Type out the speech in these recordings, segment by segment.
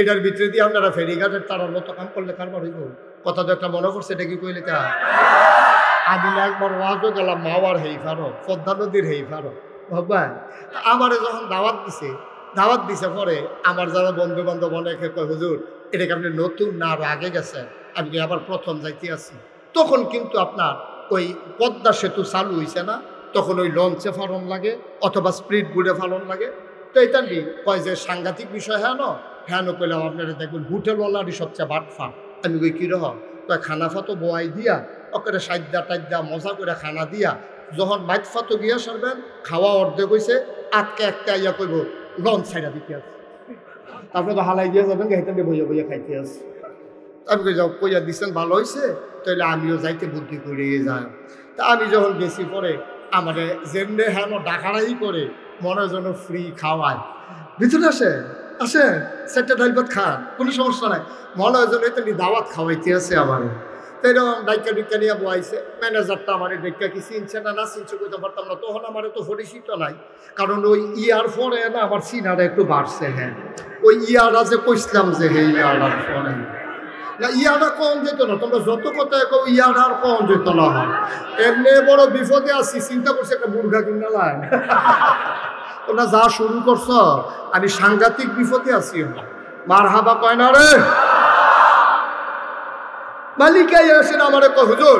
এটার ভিতরে দিয়ে আপনারা ফেরিঘাটের তারার মতো কাম করলে কারবার হইব। কথা তো একটা মনে করছে, এটা কি কইলে তা আমি একবার ওয়াজও গেলাম মাওয়ার হেই ফারো, পদ্মা নদীর হেই ফারো ভগবান। আমারে যখন দাওয়াত দিছে পরে আমার যারা বন্ধু বান্ধব অনেকে কয় হুজুর এটাকে আপনি নতুন না আরো আগে গেছেন, আমি আবার প্রথম যাইতে আছি। তখন কিন্তু আপনার ওই পদ্মা সেতু চালু হয়েছে না, তখন ওই লঞ্চে ফারণ লাগে অথবা স্পিড বোর্ডে ফারণ লাগে। তো এটা নি কয় যে সাংঘাতিক বিষয় হ্যাঁ হ্যাঁ পেলাম আপনারা দেখবেন হোটেলওয়ালারই সবচেয়ে বাটফা। আমি কই কী রহ কয় খানা ফাতো বোয়াই দিয়া ওকে সাইডা টাইডা মজা করে খানা দিয়া যখন মাইট ফাতো গিয়া সারবেন খাওয়া অর্ধেক হয়েছে আটকে একটা ইয়া করবো লঞ্চ ছাইডা দিতে আছে। আপনি তো হালাই দিয়ে যাবেন হেঁটে বইয়া বইয়া খাইতে আছে। আমি কই যাও কইয়া দিচ্ছেন ভালো হয়েছে, তাহলে আমিও যাইতে বুদ্ধি করিয়ে যাই। তা আমি যখন গেছি পরে আমার যেমনি হ্যাঁ ডাকারাই করে মনে যেন ফ্রি খাওয়ায়, ভিতরে আসেন সেটা ডাইল ভাত খান, কোনো সমস্যা নাই। মনে হয় যেন এটা দাওয়াত খাওয়াইতে আছে আমার। তাই এরকম ডাইকা ডিকা নিয়ে বয়াইছে। ম্যানেজারটা আমার ডাইকা কি চিনছে না চিনছে করতে পারতাম না, তখন আমার তো পরিচিত নাই। কারণ ওই ইয়ার পরে না আমার চিনারা একটু বাড়ছে। হ্যাঁ ওই ইয়ারা যে কইসলাম যে হে ইয়ারার পরে না ইয়ারা কম যেত না, তোমরা যত কথা কেউ ইয়ার আর কম যেত না। হয় এমনি বড় বিপদে আছি, চিন্তা করছে একটা মুরগা কিনা লাইন। তোমরা যা শুরু করছ আমি সাংঘাতিক বিপদে আছি। মার হাবা কয় না রে মালিকাই আসেন আমার হুজুর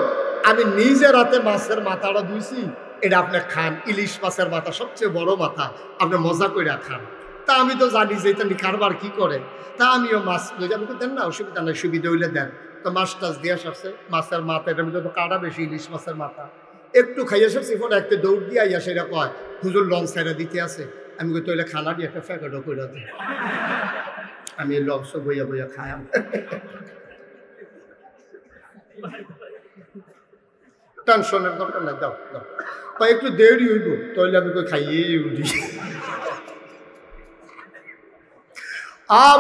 আমি নিজে রাতে মাছের মাথাটা ধুইছি, এটা আপনি খান। ইলিশ মাছের মাথা সবচেয়ে বড় মাথা, আপনি মজা করে খান। তা আমি তো জানি যে এটা কারবার কি করে। তা আমিও মাছ আমি তো দেন না, অসুবিধা নাই, সুবিধা হইলে দেন। তো মাছ টাছ দিয়ে আসছে মাছের মাথা, এটার মধ্যে তো কাটা বেশি, ইলিশ মাছের মাথা একটু খাইয়ে সবছি। ফোন একটা দৌড় দিয়ে আইয়া সেটা কয় হুজুর লঞ্চ সাইডা দিতে আছে। আমি কই তৈলে খানা দিয়ে একটা প্যাকেটও করে দিই। আমি লঞ্চ বইয়া বইয়া খাই। টেনশনের দরকার নাই, দাও দাও একটু দেরি হইব, তাহলে আমি কই খাইয়েই উঠি।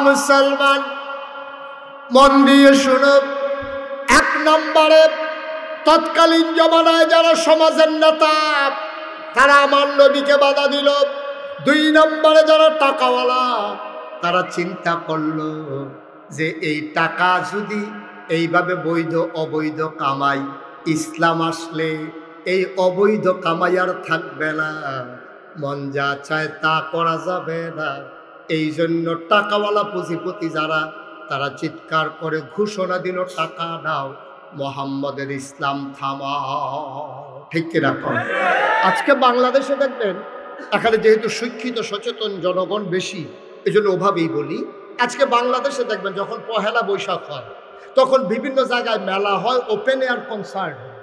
মুসলমান মন দিয়ে শুনো, এক নম্বরে তৎকালীন জমানায় যারা সমাজের নেতা তারা আমার নবীকে বাধা দিল। 2 নম্বরে যারা টাকাওয়ালা তারা চিন্তা করলো যে এই টাকা যদি এইভাবে বৈধ অবৈধ কামাই, ইসলাম আসলে এই অবৈধ কামাই আর থাকবে না, মন যা চায় তা করা যাবে না। এই জন্য টাকাওয়ালা পুঁজিপতি যারা তারা চিৎকার করে ঘোষণা দিল টাকা দাও, মোহাম্মদের ইসলাম থামাও। ঠিক কিনা? আজকে বাংলাদেশে দেখবেন এখানে যেহেতু শিক্ষিত সচেতন জনগণ বেশি, এই জন্য ওভাবেই বলি, আজকে বাংলাদেশে দেখবেন যখন পহেলা বৈশাখ হয় তখন বিভিন্ন জায়গায় মেলা হয়, ওপেন এয়ার কনসার্ট হয়।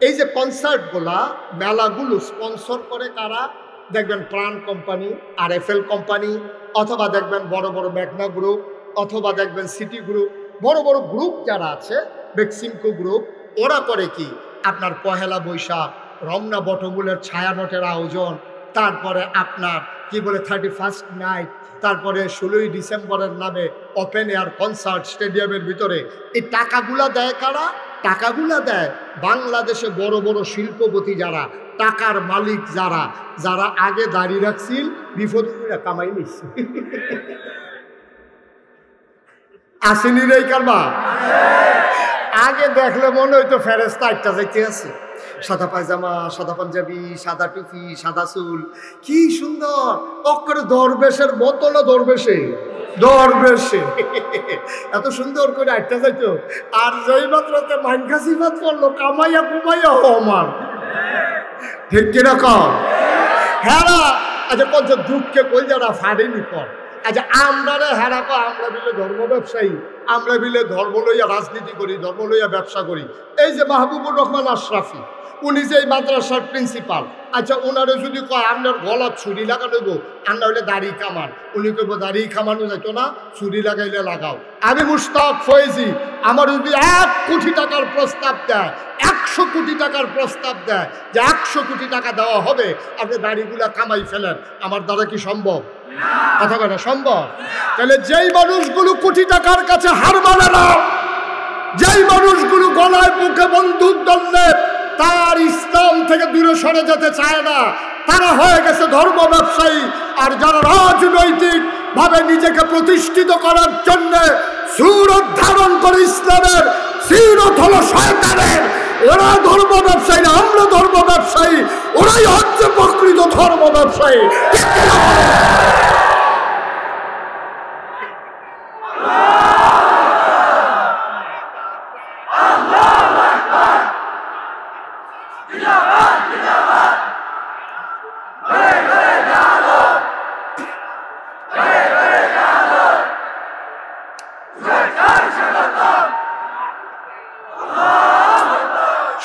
এই যে কনসার্টগুলা মেলাগুলো স্পন্সর করে কারা? দেখবেন প্রাণ কোম্পানি, RFL কোম্পানি, অথবা দেখবেন বড় বড় মেঘনা গ্রুপ, অথবা দেখবেন সিটি গ্রুপ, বড় বড় গ্রুপ যারা আছে, বেক্সিমকো গ্রুপ। ওরা করে কি আপনার পহেলা বৈশাখ, রমনা বটমূলের ছায়ানটের আয়োজন, তারপরে আপনার কি বলে 31st নাইট, তারপরে 16ই ডিসেম্বরের নামে ওপেন এয়ার কনসার্ট স্টেডিয়ামের ভিতরে। এই টাকাগুলা দেয় কারা? টাকাগুলা দেয় বাংলাদেশে বড় বড় শিল্পপতি যারা, টাকার মালিক যারা, যারা আগে দাঁড়িয়ে রাখছিল বিপদ কামাই নিচ্ছে। আসেনি রে কারবা? আগে দেখলে মনে হইতো ফেরেস্তা একটা যাইতে আছে, সাদা পায়জামা, সাদা পাঞ্জাবি, সাদা টুপি, সাদা চুল, কি সুন্দর অক্ষরে দরবেশের মতো না, দরবেশে এত সুন্দর করে আটটা যাইতো। আর যেই মাত্রতে মাইনকাশি ভাত করলো কামাইয়া কুমাইয়া হমান। ঠিক কিরকম? হ্যাঁ আচ্ছা পঞ্চ দুঃখকে কই যারা ফাড়েনি কর। আচ্ছা আমরা রে হেরা কো আমরা বিলে ধর্ম ব্যবসায়ী, আমরা বিলে ধর্ম লইয়া রাজনীতি করি, ধর্ম লইয়া ব্যবসা করি। এই যে মাহবুবুর রহমান আশরাফি, উনি যে এই মাদ্রাসার প্রিন্সিপাল, আচ্ছা ওনারে যদি কয় আপনার গলা ছুরি লাগানো দেবো, আমরা হইলে দাড়ি কামান, উনি কইব দাড়ি কামানো যাইতো না, ছুরি লাগাইলে লাগাও। আমি মুশতাক ফয়েজি, আমার যদি 1 কোটি টাকার প্রস্তাব দেয়, 100 কোটি টাকার প্রস্তাব দেয় যে 100 কোটি টাকা দেওয়া হবে, আপনি দাড়িগুলা কামাই ফেলেন, আমার দ্বারা কি সম্ভব? কথা কথা সম্ভব? তাহলে যেই মানুষগুলো কোটি টাকার কাছে হার মানে না, যেই মানুষগুলো গলায় বুকে বন্দুক ধরলে তার ইসলাম থেকে দূরে সরে যেতে চায় না, তারা হয়ে গেছে ধর্ম ব্যবসায়ী। আর যারা রাজনৈতিক ভাবে নিজেকে প্রতিষ্ঠিত করার জন্য সুরত ধারণ করে ইসলামের, সিরত হলো শয়তানের। ওরা ধর্ম ব্যবসায়ী না, আমরা ধর্ম ব্যবসায়ী, ওরাই হচ্ছে প্রকৃত ধর্ম ব্যবসায়ী।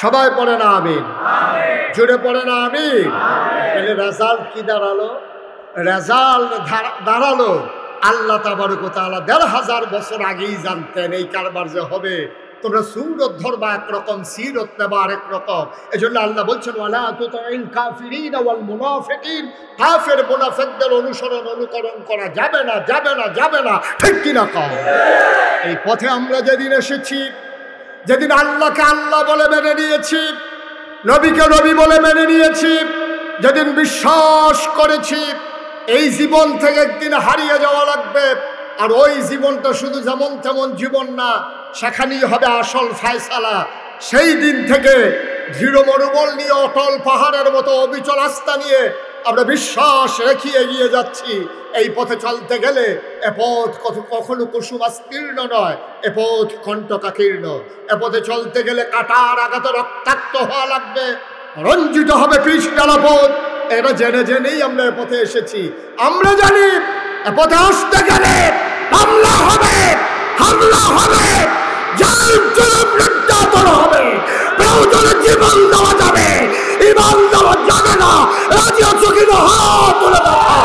সবাই পড়ে না আমিন, জুড়ে পড়ে না আমিন। তাহলে রেজাল্ট কি দাঁড়ালো? রেজাল্ট দাঁড়ালো আল্লাহ তাবারক ওয়া তাআলা ১৫০০ বছর আগেই জানতেন এই কারবার যে হবে। তোমরা সুরত ধরবা একরকম, সিরত নেবা আরেক রকম। এই জন্য আল্লাহ বলছেন ওয়ালা তুতিল কাফিরিন ওয়াল মুনাফিকিন, কাফের মুনাফিকদের অনুকরণ করা যাবে না, যাবে না, যাবে না। ঠিক কিনা কও? এই পথে আমরা যেদিন এসেছি, যেদিন আল্লাহকে আল্লাহ বলে মেনে নিয়েছি, নবীকে নবী বলে মেনে নিয়েছি, যেদিন বিশ্বাস করেছি এই জীবন থেকে একদিন হারিয়ে যাওয়া লাগবে, আর ওই জীবনটা শুধু যেমন তেমন জীবন না, সেখানেই হবে আসল ফায়সালা। সেই দিন থেকে দৃঢ় মনোবল নিয়ে, অটল পাহাড়ের মতো অবিচল আস্থা নিয়ে আমরা বিশ্বাস রেখে এগিয়ে যাচ্ছি। এই পথে চলতে গেলে এ পথ কখনো কুসুমাস্তীর্ণ নয়, এ পথ কণ্টকাকীর্ণ। এ পথে চলতে গেলে কাটার আঘাতে রক্তাক্ত হওয়া লাগবে, রঞ্জিত হবে পিচ ডালা পথ। এটা জেনে জেনেই আমরা এ পথে এসেছি। আমরা জানি এ পথে আসতে গেলে হামলা হবে, হামলা হবে, নির্যাতন হবে, প্রয়োজনে জীবন দেওয়া যাবে, ইমান দেওয়া যাবে না। রাজি আছো কিনা? হাত তুলে দেখা।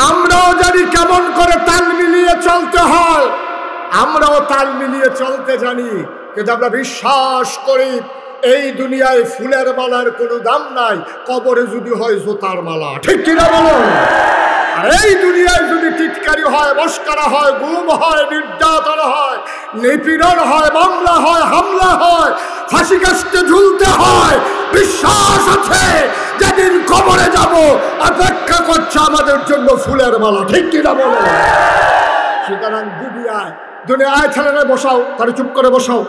আমরাও জানি কেমন করে তাল মিলিয়ে চলতে হয়, আমরাও তাল মিলিয়ে চলতে জানি। কিন্তু আমরা বিশ্বাস করি এই দুনিয়ায় ফুলের মালার কোনো দাম নাই, কবরে যদি হয় জোতার মালা। ঠিক কিনা বলো? আর এই দুনিয়ায় যদি টিটকারি হয়, মস্কারা হয়, গুম হয়, নির্যাতন হয়, নিপীড়ন হয়, মামলা হয়, হামলা হয়, ফাঁসি কাস্টে ঝুলতে হয়, বিশ্বাস আছে যেদিন কবরে যাব অপেক্ষা করছে আমাদের জন্য ফুলের মালা। ঠিক কিনা বলো? সুতরাং দুনিয়ায় ছেলেরা বসাও, তারা চুপ করে বসাও,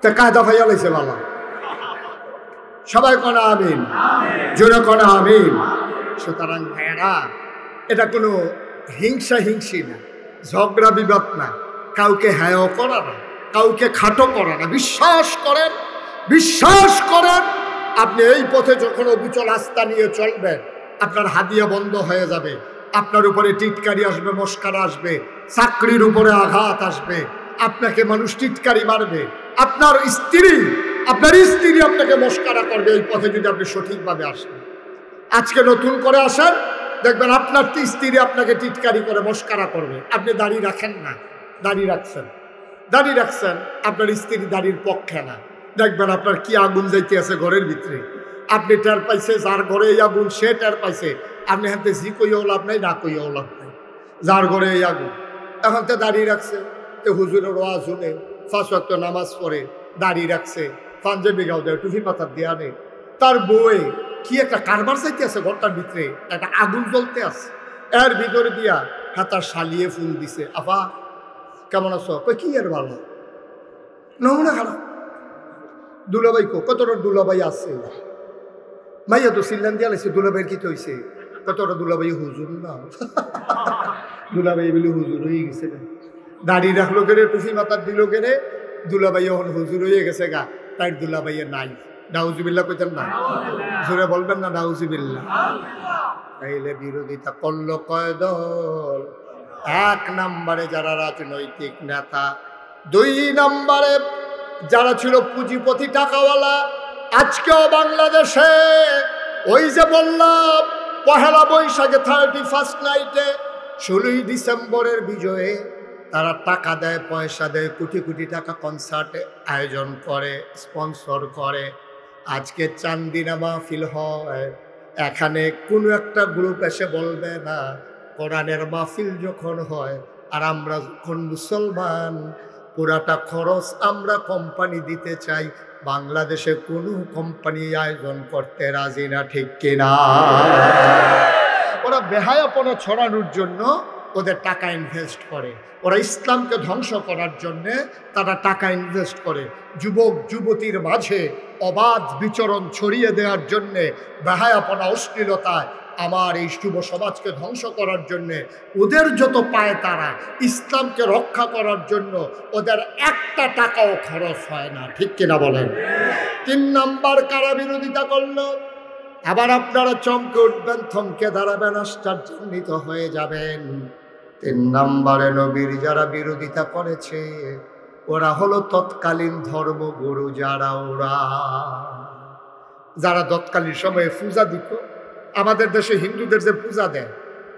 তা কায়দা ভাইয়া লাইছে মালা। সবাই কনা আমিন, জোরে কনা আমিন। সুতরাং ভাইয়েরা, এটা কোনো হিংসি না, ঝগড়া বিবাদ না, কাউকে হ্যায় করা না, কাউকে খাটো করা না। বিশ্বাস করেন আপনি এই পথে যখন অবিচল আস্থা নিয়ে চলবেন, আপনার হাদিয়া বন্ধ হয়ে যাবে, আপনার উপরে টিটকারি আসবে, মস্কারা আসবে, চাকরির উপরে আঘাত আসবে, আপনাকে মানুষ টিটকারি মারবে, আপনার স্ত্রী আপনাকে মস্কারা করবে এই পথে যদি আপনি সঠিকভাবে আসেন। আজকে নতুন করে আসেন, দেখবেন আপনার স্ত্রী আপনাকে টিটকারি করে মস্কারা করবে। আপনি দাঁড়িয়ে রাখেন না, দাঁড়িয়ে রাখছেন, আপনার স্ত্রী দাঁড়ির পক্ষে না, দেখবেন আপনার কি আগুন যাইতে আছে ঘরের ভিতরে। আপনি টের পাইছে, যার ঘরে এই আগুন সে টের পাইছে। আপনি হাতে জি কইয়াও লাভ নাই, না কইয়াও লাভ নাই, যার ঘরে এই আগুন। এখন তো দাঁড়িয়ে রাখছে, তো হুজুরের ওয়াজ শুনে 5 ওয়াক্ত নামাজ পড়ে দাঁড়িয়ে রাখছে, পাঞ্জাবি গাও দেয়, টুপি পাতার দেয়া নেই, তার বউয়ে কি একটা কারবার চাইতে আছে ঘরটার ভিতরে, একটা আগুন জ্বলতে আছে, এর ভিতরে দিয়া হাতার শালিয়ে ফুল দিছে। আপা কেমন আছো? কি আর ভালো, নমুনা খারাপ। দুলাভাই কতটা দুলাভাই আছে, মাইয়া তো সিল্লান দিয়া লাগছে, দুলাভাইয়ের কি হয়েছে? কতটা দুলাভাই হুজুর না, দুলাভাই বলে হুজুর হয়ে গেছে না, দাঁড়িয়ে রাখলো কেনে, টুপি মাতার দিল কেনে, দুলাভাই এখন হুজুর হয়ে গেছে গা, তাই দুলাভাইয়ের নাই। নাউজুবিল্লাহ কইতেন না, জোরে বলবেন না নাউজুবিল্লাহ। তাইলে বিরোধিতা করলো কয় দল? 1 নম্বরে যারা রাজনৈতিক নেতা, 2 নম্বরে যারা ছিল পুঁজিপতি টাকাওয়ালা। আজকেও বাংলাদেশে ওই যে বললাম পহেলা বৈশাখে 31st নাইটে 16ই ডিসেম্বরের বিজয়ে তারা টাকা দেয়, পয়সা দেয়, কোটি কোটি টাকা কনসার্টে আয়োজন করে, স্পন্সর করে। আজকে চান্দিনা মাহফিল হয়, এখানে কোনো একটা গ্রুপ এসে বলবে না কোরআনের মাহফিল যখন হয় আর আমরা যখন মুসলমান পুরাটা খরচ আমরা কোম্পানি দিতে চাই, বাংলাদেশে কোনো কোম্পানি আয়োজন করতে রাজি না, ঠিক কিনা? ওরা বেহায়াপনা ছড়ানোর জন্য ওদের টাকা ইনভেস্ট করে, ওরা ইসলামকে ধ্বংস করার জন্যে তারা টাকা ইনভেস্ট করে, যুবক যুবতীর মাঝে অবাধ বিচরণ ছড়িয়ে দেওয়ার জন্যে, বেহায়াপনা অশ্লীলতায় আমার এই যুব সমাজকে ধ্বংস করার জন্যে ওদের যত পায় তারা ইসলামকে রক্ষা করার জন্য ওদের একটা টাকাও খরচ হয় না, ঠিক কিনা বলেন? 3 নাম্বার কারা বিরোধিতা করলো? আবার আপনারা চমকে উঠবেন, থমকে দাঁড়াবেন, আশ্চর্যান্বিত হয়ে যাবেন। 3 নাম্বারে নবীর যারা বিরোধিতা করেছে ওরা হলো তৎকালীন ধর্মগুরু, যারা তৎকালীন সময়ে পূজা দিত। আমাদের দেশে হিন্দুদের যে পূজা দেয়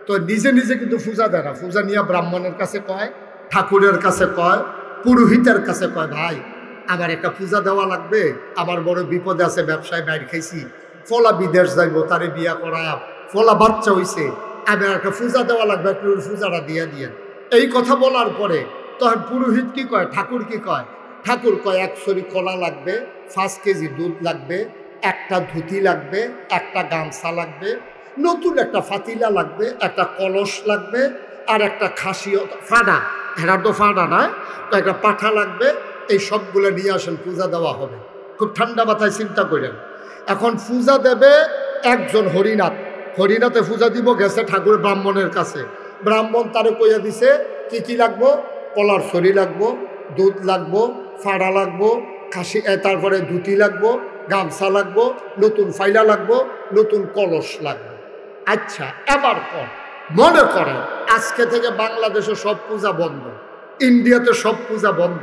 তো নিজে নিজে কিন্তু পূজা দেয় না, পূজা নিয়ে ব্রাহ্মণের কাছে কয়, ঠাকুরের কাছে কয়, পুরোহিতের কাছে কয়, ভাই আমার একটা পূজা দেওয়া লাগবে, আমার বড় বিপদে আছে, ব্যবসায় বাইর খাইছি, ফলা বিদেশ যাইব, তারে বিয়া করা, ফলা বাচ্চা হইছে, আমার একটা পূজা দেওয়া লাগবে, একটু পূজাটা দিয়ে দিয়ে। এই কথা বলার পরে তখন পুরোহিত কি কয়, ঠাকুর কি কয়? ঠাকুর কয় 1 ছড়ি কলা লাগবে, 5 কেজি দুধ লাগবে, একটা ধুতি লাগবে, একটা গামছা লাগবে, নতুন একটা ফাতিলা লাগবে, একটা কলস লাগবে, আর একটা খাসি ফাডা, হেরার তো ফাডা না, তো একটা পাঠা লাগবে। এই সবগুলো নিয়ে আসেন, পূজা দেওয়া হবে। খুব ঠান্ডা মাথায় চিন্তা করেন। এখন পূজা দেবে একজন হরিনাথ, হরিনাথে পূজা দিব, গেছে ঠাকুর ব্রাহ্মণের কাছে, ব্রাহ্মণ তারে কইয়া দিছে কি কি লাগবো, কলার ছড়ি লাগবো, দুধ লাগবো, ফাড়া লাগবো, খাসি, তারপরে ধুতি লাগবো, গামছা লাগবো, নতুন ফাইলা লাগবো, নতুন কলস লাগবে। আচ্ছা এবার মনে করেন আজকে থেকে বাংলাদেশে সব পূজা বন্ধ, ইন্ডিয়াতে সব পূজা বন্ধ,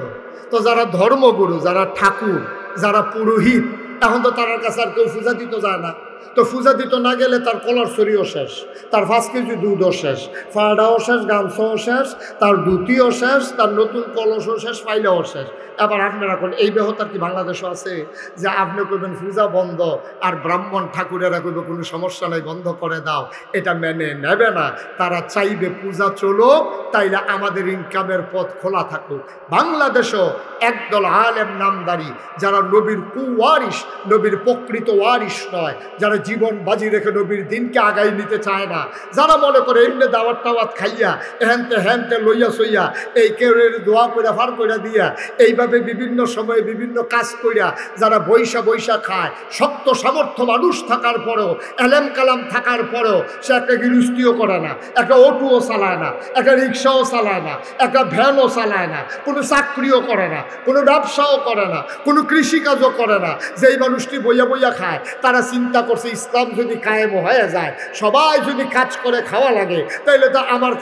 তো যারা ধর্মগুরু, যারা ঠাকুর, যারা পুরোহিত, এখন তো তার কাছে আর কেউ পূজা দিতে যায় না। তো পূজা দিতে না গেলে তার কলার ছড়িও শেষ, তার 5 কেজি দুধও শেষ, ফাড়াও শেষ, গামছাও শেষ, তার ধুতিও শেষ, তার নতুন কলসও শেষ, ফাইলাও শেষ। এবার আপনারা এখন এই ব্যাহতার কি বাংলাদেশও আছে যে আপনি করবেন পূজা বন্ধ আর ব্রাহ্মণ ঠাকুরেরা করবে কোনো সমস্যা নাই, বন্ধ করে দাও? এটা মেনে নেবে না। তারা চাইবে পূজা চলুক, তাইলে আমাদের ইনকামের পথ খোলা থাকুক। বাংলাদেশও একদল আলেম নামদারি, যারা নবীর কুওয়ারিশ, নবীর প্রকৃত ওয়ারিশ নয়, যারা জীবন বাজি রেখে নবীর দিনকে আগাই নিতে চায় না, যারা মনে করে এমনি দাওয়াত টাওয়াত খাইয়া হ্যানতে হ্যানতে লইয়া সইয়া এই কেউ দোয়া করে ফার করে দিয়া এইভাবে বিভিন্ন সময়ে বিভিন্ন কাজ কইরা যারা বৈশা বৈশা খায়, শক্ত সামর্থ্য মানুষ থাকার পরেও, এলেম কালাম থাকার পরেও সে একটা গৃহস্থীও করে না, একটা অটোও চালায় না, একটা রিক্সাও চালায় না, একটা ভ্যানও চালায় না, কোনো চাকরিও করে না, কোনো ব্যবসাও করে না, কোনো কৃষিকাজও করে না। যেই মানুষটি বইয়া বইয়া খায় তারা চিন্তা করছে ইসলাম যদি কায়েম হয়ে যায়, সবাই যদি কাজ করে খাওয়া লাগে, তাইলে তো আমার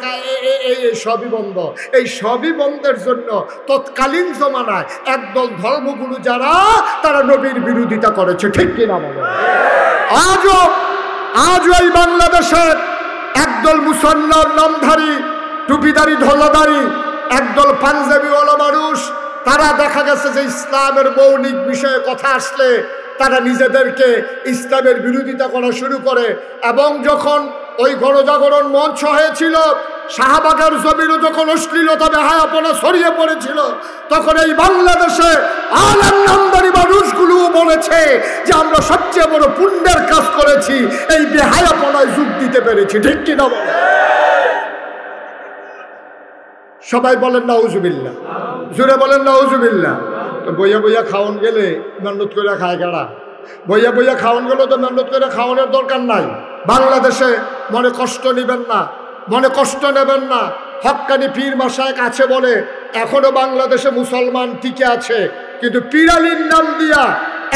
এই সবই বন্ধ। এই সবই বন্ধের জন্য তৎকালীন জমানায় একদল ধর্মগুরু যারা, তারা নবীর বিরোধিতা করেছে, ঠিক কিনা বলো? আজও এই বাংলাদেশের একদল মুসলমান নামধারী, টুপিদারি, ধলাদারি, একদল পাঞ্জাবিওয়ালা মানুষ, তারা দেখা গেছে যে ইসলামের মৌলিক বিষয়ে কথা আসলে তারা নিজেদেরকে ইসলামের বিরোধিতা করা শুরু করে। এবং যখন ওই গণজাগরণ মঞ্চ হয়েছিল, শাহবাগের জমিরও যখন অশ্লীলতা বেহায়াপনা ছড়িয়ে পড়েছিল, তখন এই বাংলাদেশে আলেম নামদারি মানুষগুলো বলেছে যে আমরা সবচেয়ে বড় পুণ্যের কাজ করেছি, এই বেহায়াপনায় যোগ দিতে পেরেছি, ঠিক কিনা বলে? সবাই বলেন নাউজুবিল্লাহ, জোরে বলেন নাউজুবিল্লাহ। তো বইয়া বইয়া খাওয়ান গেলে মেহনত করে খায় কারা? বইয়া বইয়া খাওয়ান গেলে তো মেহনত করে খাওয়ানোর দরকার নাই। বাংলাদেশে মনে কষ্ট নেবেন না, মনে কষ্ট নেবেন না। হক্কানি পীর মাশায়েখ আছে বলে এখনো বাংলাদেশে মুসলমান টিকে আছে, কিন্তু পীরালির নাম দিয়া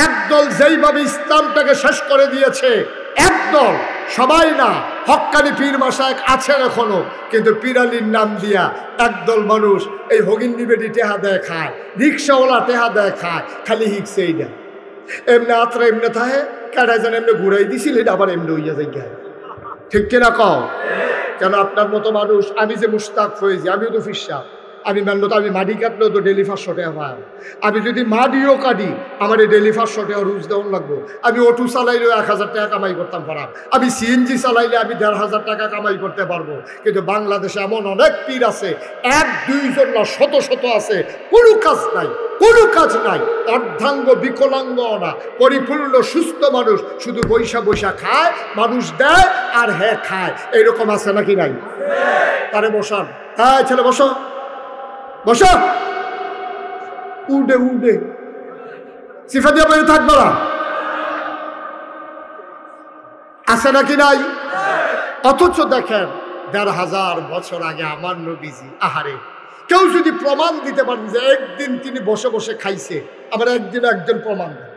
একদল যেইভাবে ইসলামটাকে শেষ করে দিয়েছে, একদল, সবাই না, হক্কানি পীর মাশায়েখ আছেন এখনো, কিন্তু পীরালির নাম দিয়া একদল মানুষ এই হগিন্নি বেডি টেহা দেয় খায়, রিক্সাওয়ালা টেহা দেয় খায়, খালি হিকছে এইটা এমনি আত্রা এমনি থাকে, কেটাই যেন এমনি ঘুরাই দিছিল, এটা আবার এমনি হইয়া যাই গায়, ঠিক কিনা কও? কেন আপনার মতো মানুষ, আমি যে মুশতাক ফয়েজি, আমিও তো ফিরসাব, আমি মানলো তো আমি মাটি কাটলেও তো ডেলি 500 টাকা পাই। আমি যদি মাটিও কাটি আমার এই ডেলি 500 টাকা রুজ দেওয়ার লাগবো। আমি অটো চালাইলেও 1000 টাকা কামাই করতাম পারাম। আমি সিএনজি চালাইলে আমি 1500 টাকা কামাই করতে পারবো। কিন্তু বাংলাদেশে এমন অনেক পীর আছে, 1-2 জন না শত শত আছে, কোনো কাজ নাই, কোনো কাজ নাই, অর্ধাঙ্গ বিকলাঙ্গ না, পরিপূর্ণ সুস্থ মানুষ, শুধু বৈশা বৈশা খায়, মানুষ দেয় আর হ্যাঁ খায়, এইরকম আছে নাকি নাই? তারে বসান, হ্যাঁ ছেলে বসো বসো, উডে উডে সিফা দিয়ে বেরিয়ে থাকবো না, আছে নাকি নাই? অথচ দেখেন 1500 বছর আগে আমার নবীজি, আহারে কেউ যদি প্রমাণ দিতে পারেন যে একদিন তিনি বসে বসে খাইছে, আবার একদিন একজন প্রমাণ দেন,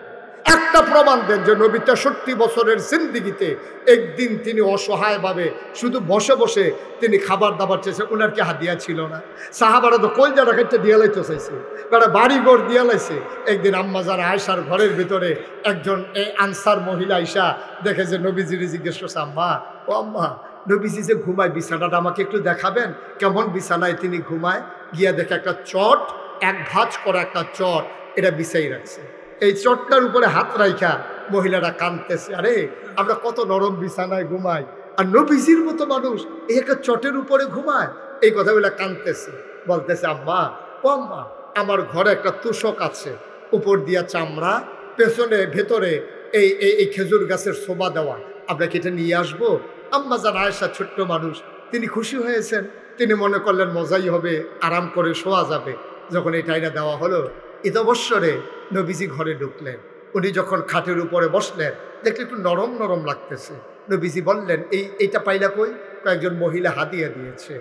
একটা প্রমাণ দেন যে নবী 63 বছরের জিন্দিগিতে একদিন তিনি অসহায়ভাবে শুধু বসে বসে তিনি খাবার দাবার চেয়েছে। ওনার কি হাদিয়া ছিল না? সাহাবারা তো কলজাটা খেতে দিয়ে লাইতে চাইছে, বেটা বাড়ি ঘর দিয়ে লাইছে। একদিন আম্মাজান আয়েশার ঘরের ভিতরে একজন এই আনসার মহিলা আয়েশা দেখে যে নবীজিরে জিজ্ঞেস করছে, আম্মা ও আম্মা, নবীজি যে ঘুমায় বিছানাটা আমাকে একটু দেখাবেন, কেমন বিছানায় তিনি ঘুমায়? গিয়া দেখে একটা চট, এক ভাঁজ করা একটা চট এটা বিছাই রাখছে। এই চটটার উপরে হাত রাইখা মহিলারা কাঁদতেছে, আরে আমরা কত নরম বিছানায় ঘুমাই, আর নবীজির মতো মানুষ এই একটা চটের উপরে ঘুমায়। এই কথাগুলো কাঁদতেছে, বলতেছে আম্মা ও আম্মা, আমার ঘরে একটা তোষক আছে, উপর দিয়া চামড়া, পেছনে ভেতরে এই এই খেজুর গাছের শোভা দেওয়া, আপনাকে এটা নিয়ে আসবো? আম্মা জান আয়েশা ছোট্ট মানুষ, তিনি খুশি হয়েছেন, তিনি মনে করলেন মজাই হবে, আরাম করে শোয়া যাবে। যখন এই টাইনা দেওয়া হলো, ঈদ অবসরে নবীজি ঘরে ঢুকলেন। উনি যখন খাটের উপরে বসলেন, দেখলে একটু নরম নরম লাগতেছে। নবীজি বললেন, এইটা পাইলা কই? কয়েকজন মহিলা হাদিয়া দিয়েছে।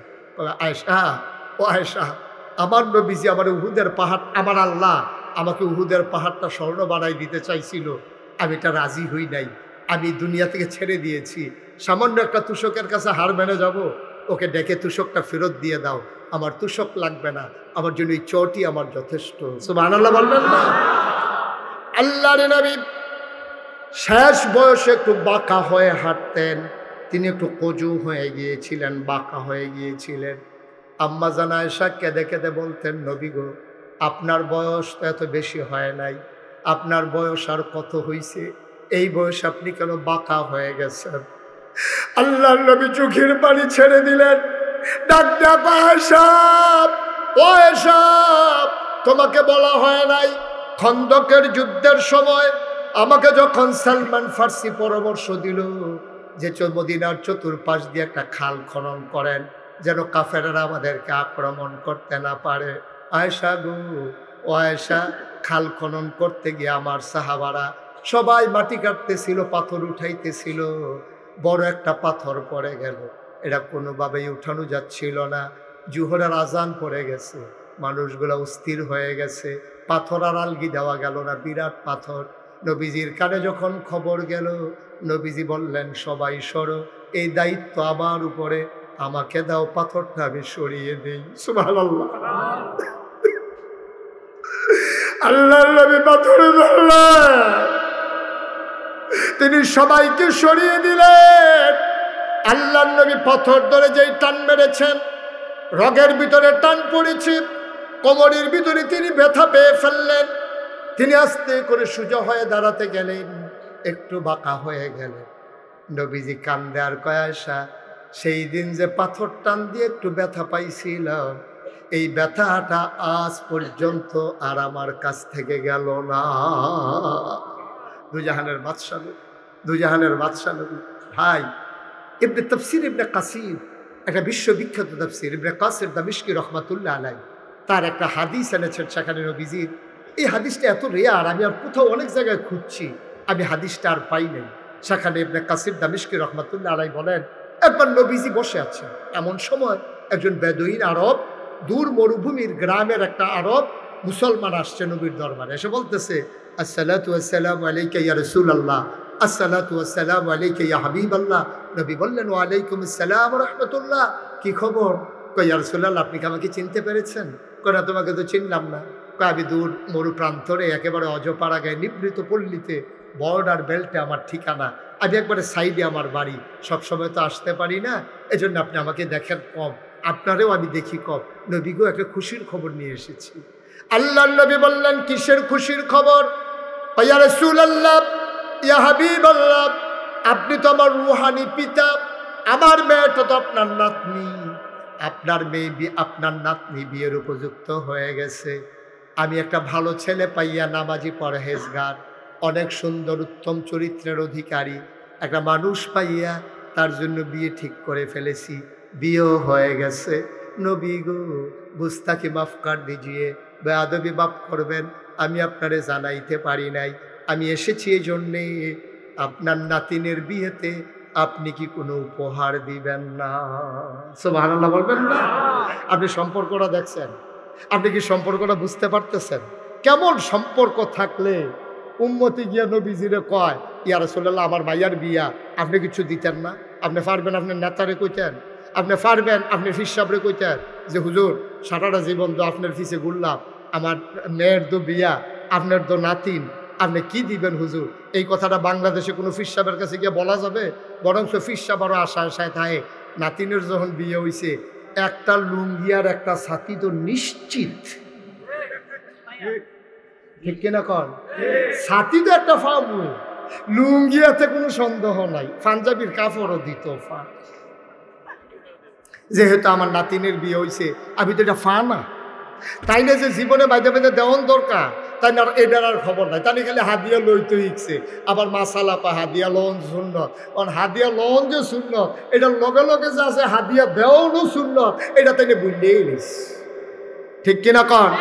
আয়েশা, ও আয়েশা, আমার নবীজি আমার উহুদের পাহাড়, আমার আল্লাহ আমাকে উহুদের পাহাড়টা স্বর্ণ বানাই দিতে চাইছিল, আমি এটা রাজি হই নাই, আমি দুনিয়া থেকে ছেড়ে দিয়েছি। সামান্য একটা তুষকের কাছে হার মেনে যাব? ওকে ডেকে তুষকটা ফেরত দিয়ে দাও, আমার তুষক লাগবে না, আমার জন্য এই চটি আমার যথেষ্ট। সুবহানাল্লাহ বলবেন না? আল্লাহর নবী শেষ বয়সে একটু বাঁকা হয়ে হাঁটতেন, তিনি একটু কজু হয়ে গিয়েছিলেন, বাঁকা হয়ে গিয়েছিলেন। আম্মা জান আয়েশা কেঁদে কেঁদে বলতেন, নবী গো, আপনার বয়স তো এত বেশি হয় নাই, আপনার বয়স আর কত হইছে, এই বয়স আপনি কেন বাঁকা হয়ে গেছেন? আল্লাহর নবী চোখের পানি ছেড়ে দিলেন, ডাক ডাক আয়েশা, ও আয়েশা, তোমাকে বলা হয় নাই খন্দকের যুদ্ধের সময় আমাকে যখন সালমান ফার্সি পরামর্শ দিল যে মদিনার চতুর্পাশ দিয়ে একটা খাল খনন করেন যেন কাফেররা আমাদেরকে আক্রমণ করতে না পারে? আয়েশা গো, ও আয়েশা, খাল খনন করতে গিয়ে আমার সাহাবারা সবাই মাটি কাটতেছিল, পাথর উঠাইতেছিল, বড় একটা পাথর পড়ে গেল, এটা কোনোভাবেই উঠানো যাচ্ছিল না। জুহরের আজান পড়ে গেছে, মানুষগুলো অস্থির হয়ে গেছে, পাথর আর আলগি দেওয়া গেল না, বিরাট পাথর। নবীজির কানে যখন খবর গেল, নবীজি বললেন, সবাই সরো, এই দায়িত্ব আমার উপরে, আমাকে দাও, পাথরটা আমি সরিয়ে দেই। সুবহানাল্লাহ। আল্লাহর নবী পাথরে ধরলেন, তিনি সবাইকে সরিয়ে দিলেন। আল্লাহর নবী পাথর ধরে যেই টান মেরেছেন, রগের ভিতরে টান পড়েছে, কোমরের ভিতরে তিনি ব্যথা পেয়ে ফেললেন। তিনি আস্তে করে সোজা হয়ে দাঁড়াতে গেলেন, একটু বাঁকা হয়ে গেলেন। নবীজি কান্দে আর কয়, আয়েশা, সেই দিন যে পাথর টান দিয়ে একটু ব্যথা পাইছিলাম, এই ব্যথাটা আজ পর্যন্ত আর আমার কাছ থেকে গেল না। দুজাহানের বাদশা নবী, দুজাহানের বাদশা নবী। ভাই, ইবনে তাফসির ইবনে কাসির, একটা বিশ্ববিখ্যাত তাফসির, ইবনে কাসির দামিশকি রহমাতুল্লাহ আলাইহি, তার একটা হাদিস এনেছেন, সেখানে নবীজির এই হাদিসটা এত রেয়ার, আমি আর কোথাও অনেক জায়গায় খুঁজছি, আমি হাদিসটা আর পাই নাই। সেখানে ইবনে কাসির দামিশকি রহমাতুল্লাহ আলাইহি বলেন, একবার নবীজি বসে আছেন, এমন সময় একজন বেদুইন আরব, দূর মরুভূমির গ্রামের একটা আরব মুসলমান আসছে নবীর দরবারে, এসে বলতেছে, আসসালাতু ওয়াসসালামু আলাইকা ইয়া রাসূলুল্লাহ, আসসালাতু ওয়াসসালামু আলাইকা ইয়া হাবিবাল্লাহ। নবী বললেন, ওয়া আলাইকুম আসসালাম ওয়া রাহমাতুল্লাহ, কি খবর? কই, ইয়া রাসূলুল্লাহ, আপনি কি আমাকে চিনতে পেরেছেন? কই, না, তোমাকে তো চিনলাম না। কই, আমি দূর মরু প্রান্তরে একেবারে অজপাড়া গায়ে নিবৃত পল্লীতে বর্ডার বেল্টে আমার ঠিকানা, আমি একবারে সাইডে আমার বাড়ি, সবসময় তো আসতে পারি না, এজন্য আপনি আমাকে দেখেন কম, আপনারেও আমি দেখি কম। নবীগো একটা খুশির খবর নিয়ে এসেছি। আল্লাহর নবী বললেন, কিসের খুশির খবর? ইয়া রাসূলুল্লাহ, ইয়া হাবিবাল্লাহ, আপনি তো আমার রূহানি পিতা, আমার মেয়েটা তো আপনার নাতনি, আপনার মেয়ে আপনার নাতনি বিয়ের উপযুক্ত হয়ে গেছে। আমি একটা ভালো ছেলে পাইয়া, নামাজি পরহেজগার, অনেক সুন্দর উত্তম চরিত্রের অধিকারী একটা মানুষ পাইয়া তার জন্য বিয়ে ঠিক করে ফেলেছি, বিয়েও হয়ে গেছে। নবী গো, গুস্তাখি মাফ কর দিজিয়ে, বেয়াদবি মাফ করবেন, আমি আপনারে জানাইতে পারি নাই। আমি এসেছি এই জন্যে, আপনার নাতিনের বিয়েতে আপনি কি কোনো উপহার দিবেন না? সুবহানাল্লাহ বলবেন না? আপনি সম্পর্কটা দেখছেন? আপনি কি সম্পর্কটা বুঝতে পারতেছেন? কেমন সম্পর্ক থাকলে উম্মতি গিয়া নবীজিরে কয়, ইয়া রাসূলুল্লাহ, আমার ভাইয়ার বিয়া, আপনি কিছু দিতেন না? আপনি পারবেন আপনার নেতারে কইতেন? আপনি পারবেন আপনি ফিস সাহেবরে কইতেন যে হুজুর, সারাটা জীবন তো আপনার ফিসে ঘুরলাম, আমার মেয়ের তো বিয়া, আপনার তো নাতিন, আপনি কি দিবেন হুজুর? এই কথাটা বাংলাদেশে কোনো ফিস সাহেবের কাছে গিয়ে বলা যাবে? বরং ফিস সাহেব আরও আশায় থাকে, নাতিনের যখন বিয়ে হয়েছে একটা লুঙ্গি আর একটা ছাতি তো নিশ্চিত, ঠিক কিনা কন? ছাতি তো একটা পাবো, লুঙ্গিয়াতে কোনো সন্দেহ নাই, পাঞ্জাবির কাপড়ও দিত ফা। যেহেতু আমার নাতিনের বিয়ে হয়েছে, আমি তো এটা ফা না, তাই না যে জীবনে বাইদে বাইদে দেওয়ান দরকার, তাই না? এটার আর খবর নাই, তাই খালি হাদিয়া লইতে ইচ্ছে। আবার মাসালা পা হাদিয়া লন শূন্য, কারণ হাদিয়া লন যে শূন্য, এটার লগে লগে যে আছে হাদিয়া দেওয়ানো শূন্য, এটা তাই বুঝলেই নিস, ঠিক কিনা কন?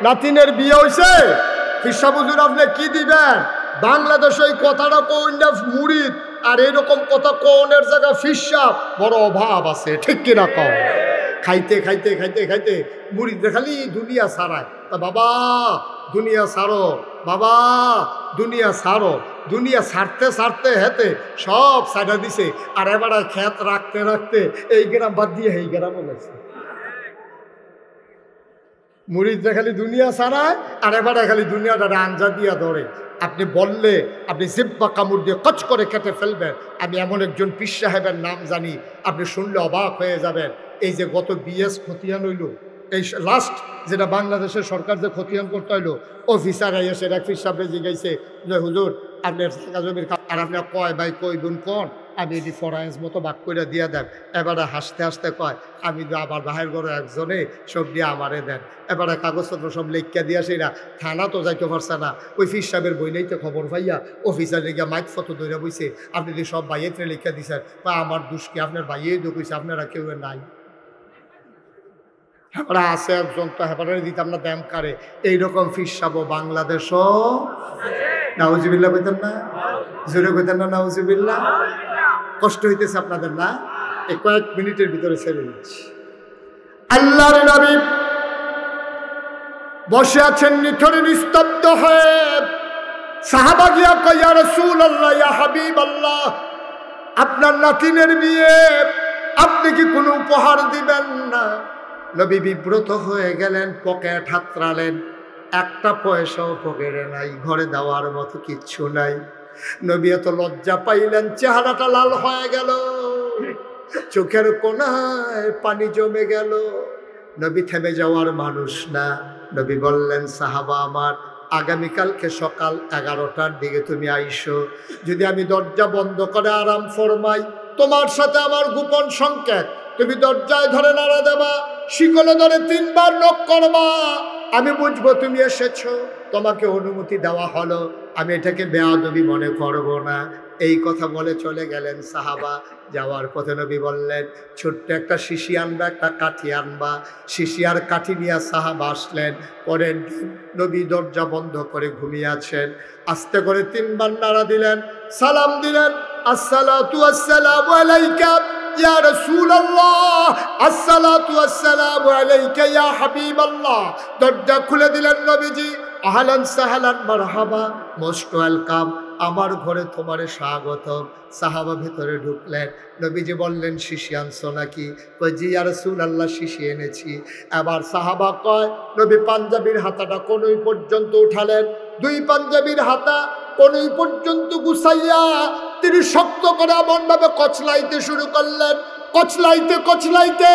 নাতিনের বিয়ে হয়েছে, ফিসা বুঝুন আপনি কি দিবেন? বাংলাদেশে এই কথাটা কইনা মুরিদ, আর এরকম কথা কোনের জায়গা ফিসা বড় অভাব আছে, ঠিক কিনা কন? খাইতে খাইতে খাইতে খাইতে মুরিদরা খালি দুনিয়া ছাড়ায়, তা বাবা দুনিয়া ছাড়ো, বাবা দুনিয়া ছাড়ো। দুনিয়া ছাড়তে ছাড়তে হেতে সব ছাড়া দিছে, আর এবারে খেত রাখতে রাখতে এই গ্রাম বাদ দিয়ে এই গ্রামও গেছে। মুরিদরা খালি দুনিয়া ছাড়ায়, আর এবারে খালি দুনিয়াটা আঞ্জা দিয়া ধরে। আপনি বললে আপনি জিব্বা কামড় দিয়ে কচ করে কেটে ফেলবেন। আমি এমন একজন পীর সাহেবের নাম জানি, আপনি শুনলে অবাক হয়ে যাবেন। এই যে গত বিএস খতিয়ান হইল, এই লাস্ট যেটা বাংলাদেশের সরকার যে খতিয়ান করতে হইলো, অফিসার এসে এক পীর সাহেব জিজ্ঞাসে যে হুজুর আপনার জায়গা জমির, আর আপনার কয় ভাই কই বোন কন, আমি এটি ফরাইন্স মতো বাক করে দিয়ে দেন। এবারে হাসতে হাসতে কয়, আমি তো আবার বাহির ঘরে একজনে সব দিয়ে আমারে দেন। এবারে কাগজপত্র সব লেখা দিয়ে আসে না, থানা তো যাইতে পারছে না, ওই পীর সাহেবের বই নেই তো খবর পাইয়া অফিসার লেগে মাইক ফটো ধরে বইছে, আপনি যদি সব বাইয়েতে লেখা দিছেন, বা আমার দুষ কি, আপনার বাইয়েই তো কইছে, আপনারা কেউ নাই। হেপারা আছে একজন, তো হেপারে দিতাম না ব্যায়াম কারে, এইরকম ফিস সাবো বাংলাদেশও। নাউজুবিল্লাহ কইতেন না? জোরে কইতেন না নাউজুবিল্লাহ? কষ্ট হইতেছে আপনাদের না? এই কয়েক মিনিটের ভিতরে ছেড়ে দিচ্ছি। আল্লাহর নবী বসে আছেন নিথরে নিস্তব্ধ হয়ে। সাহাবা গিয়া কয়, ইয়া রাসূলুল্লাহ, ইয়া হাবিবাল্লাহ, আপনার নাতিনের বিয়ে, আপনি কি কোনো উপহার দিবেন না? নবী বিব্রত হয়ে গেলেন, পকেট হাতড়ালেন, একটা পয়সাও পকেটে নাই, ঘরে দেওয়ার মতো কিচ্ছু নাই। নবী এত লজ্জা পাইলেন, চেহারাটা লাল হয়ে গেল, চোখের কোণায় পানি জমে গেল। নবী থেমে যাওয়ার মানুষ না। নবী বললেন, সাহাবা আমার, আগামীকালকে সকাল 11টার দিকে তুমি আইসো। যদি আমি দরজা বন্ধ করে আরাম ফরমাই, তোমার সাথে আমার গোপন সংকেত, তুমি দরজায় ধরে নাড়া দেবা, শিকলে ধরে 3 বার নক করবা, আমি বুঝবো তুমি এসেছো, তোমাকে অনুমতি দেওয়া হলো, আমি এটাকে বেয়াদবি মনে করব না। এই কথা বলে চলে গেলেন সাহাবা। যাওয়ার পথে নবী বললেন, ছোট্ট একটা শিশি আনবা, একটা কাঠি আনবা। শিশি আর কাঠি নিয়ে সাহাবা আসলেন। পরের দিন নবী দরজা বন্ধ করে ঘুমিয়ে আছেন। আস্তে করে 3 বার নাড়া দিলেন, সালাম দিলেন, আসসালাতু আসসালামু আলাইকা ইয়া রাসূলুল্লাহ, আসসালাতু আসসালামু আলাইকা ইয়া হাবিবাল্লাহ। দরজা খুলে দিলেন নবীজি, আহলান সাহলান মারহাবা, মোস্ট ওয়েলকাম, আমার ঘরে তোমারে স্বাগতম। সাহাবা ভেতরে ঢুকলেন। নবীজি বললেন, শিশি আনছো নাকি? কই, জি ইয়া রাসূলুল্লাহ, শিশি এনেছি। এবার সাহাবা কয়, নবী পাঞ্জাবির হাতাটা কোনই পর্যন্ত উঠালেন, 2 পাঞ্জাবির হাতা কোনই পর্যন্ত গুছাইয়া তিনি শক্ত করে এমনভাবে কচলাইতে শুরু করলেন। কচলাইতে কচলাইতে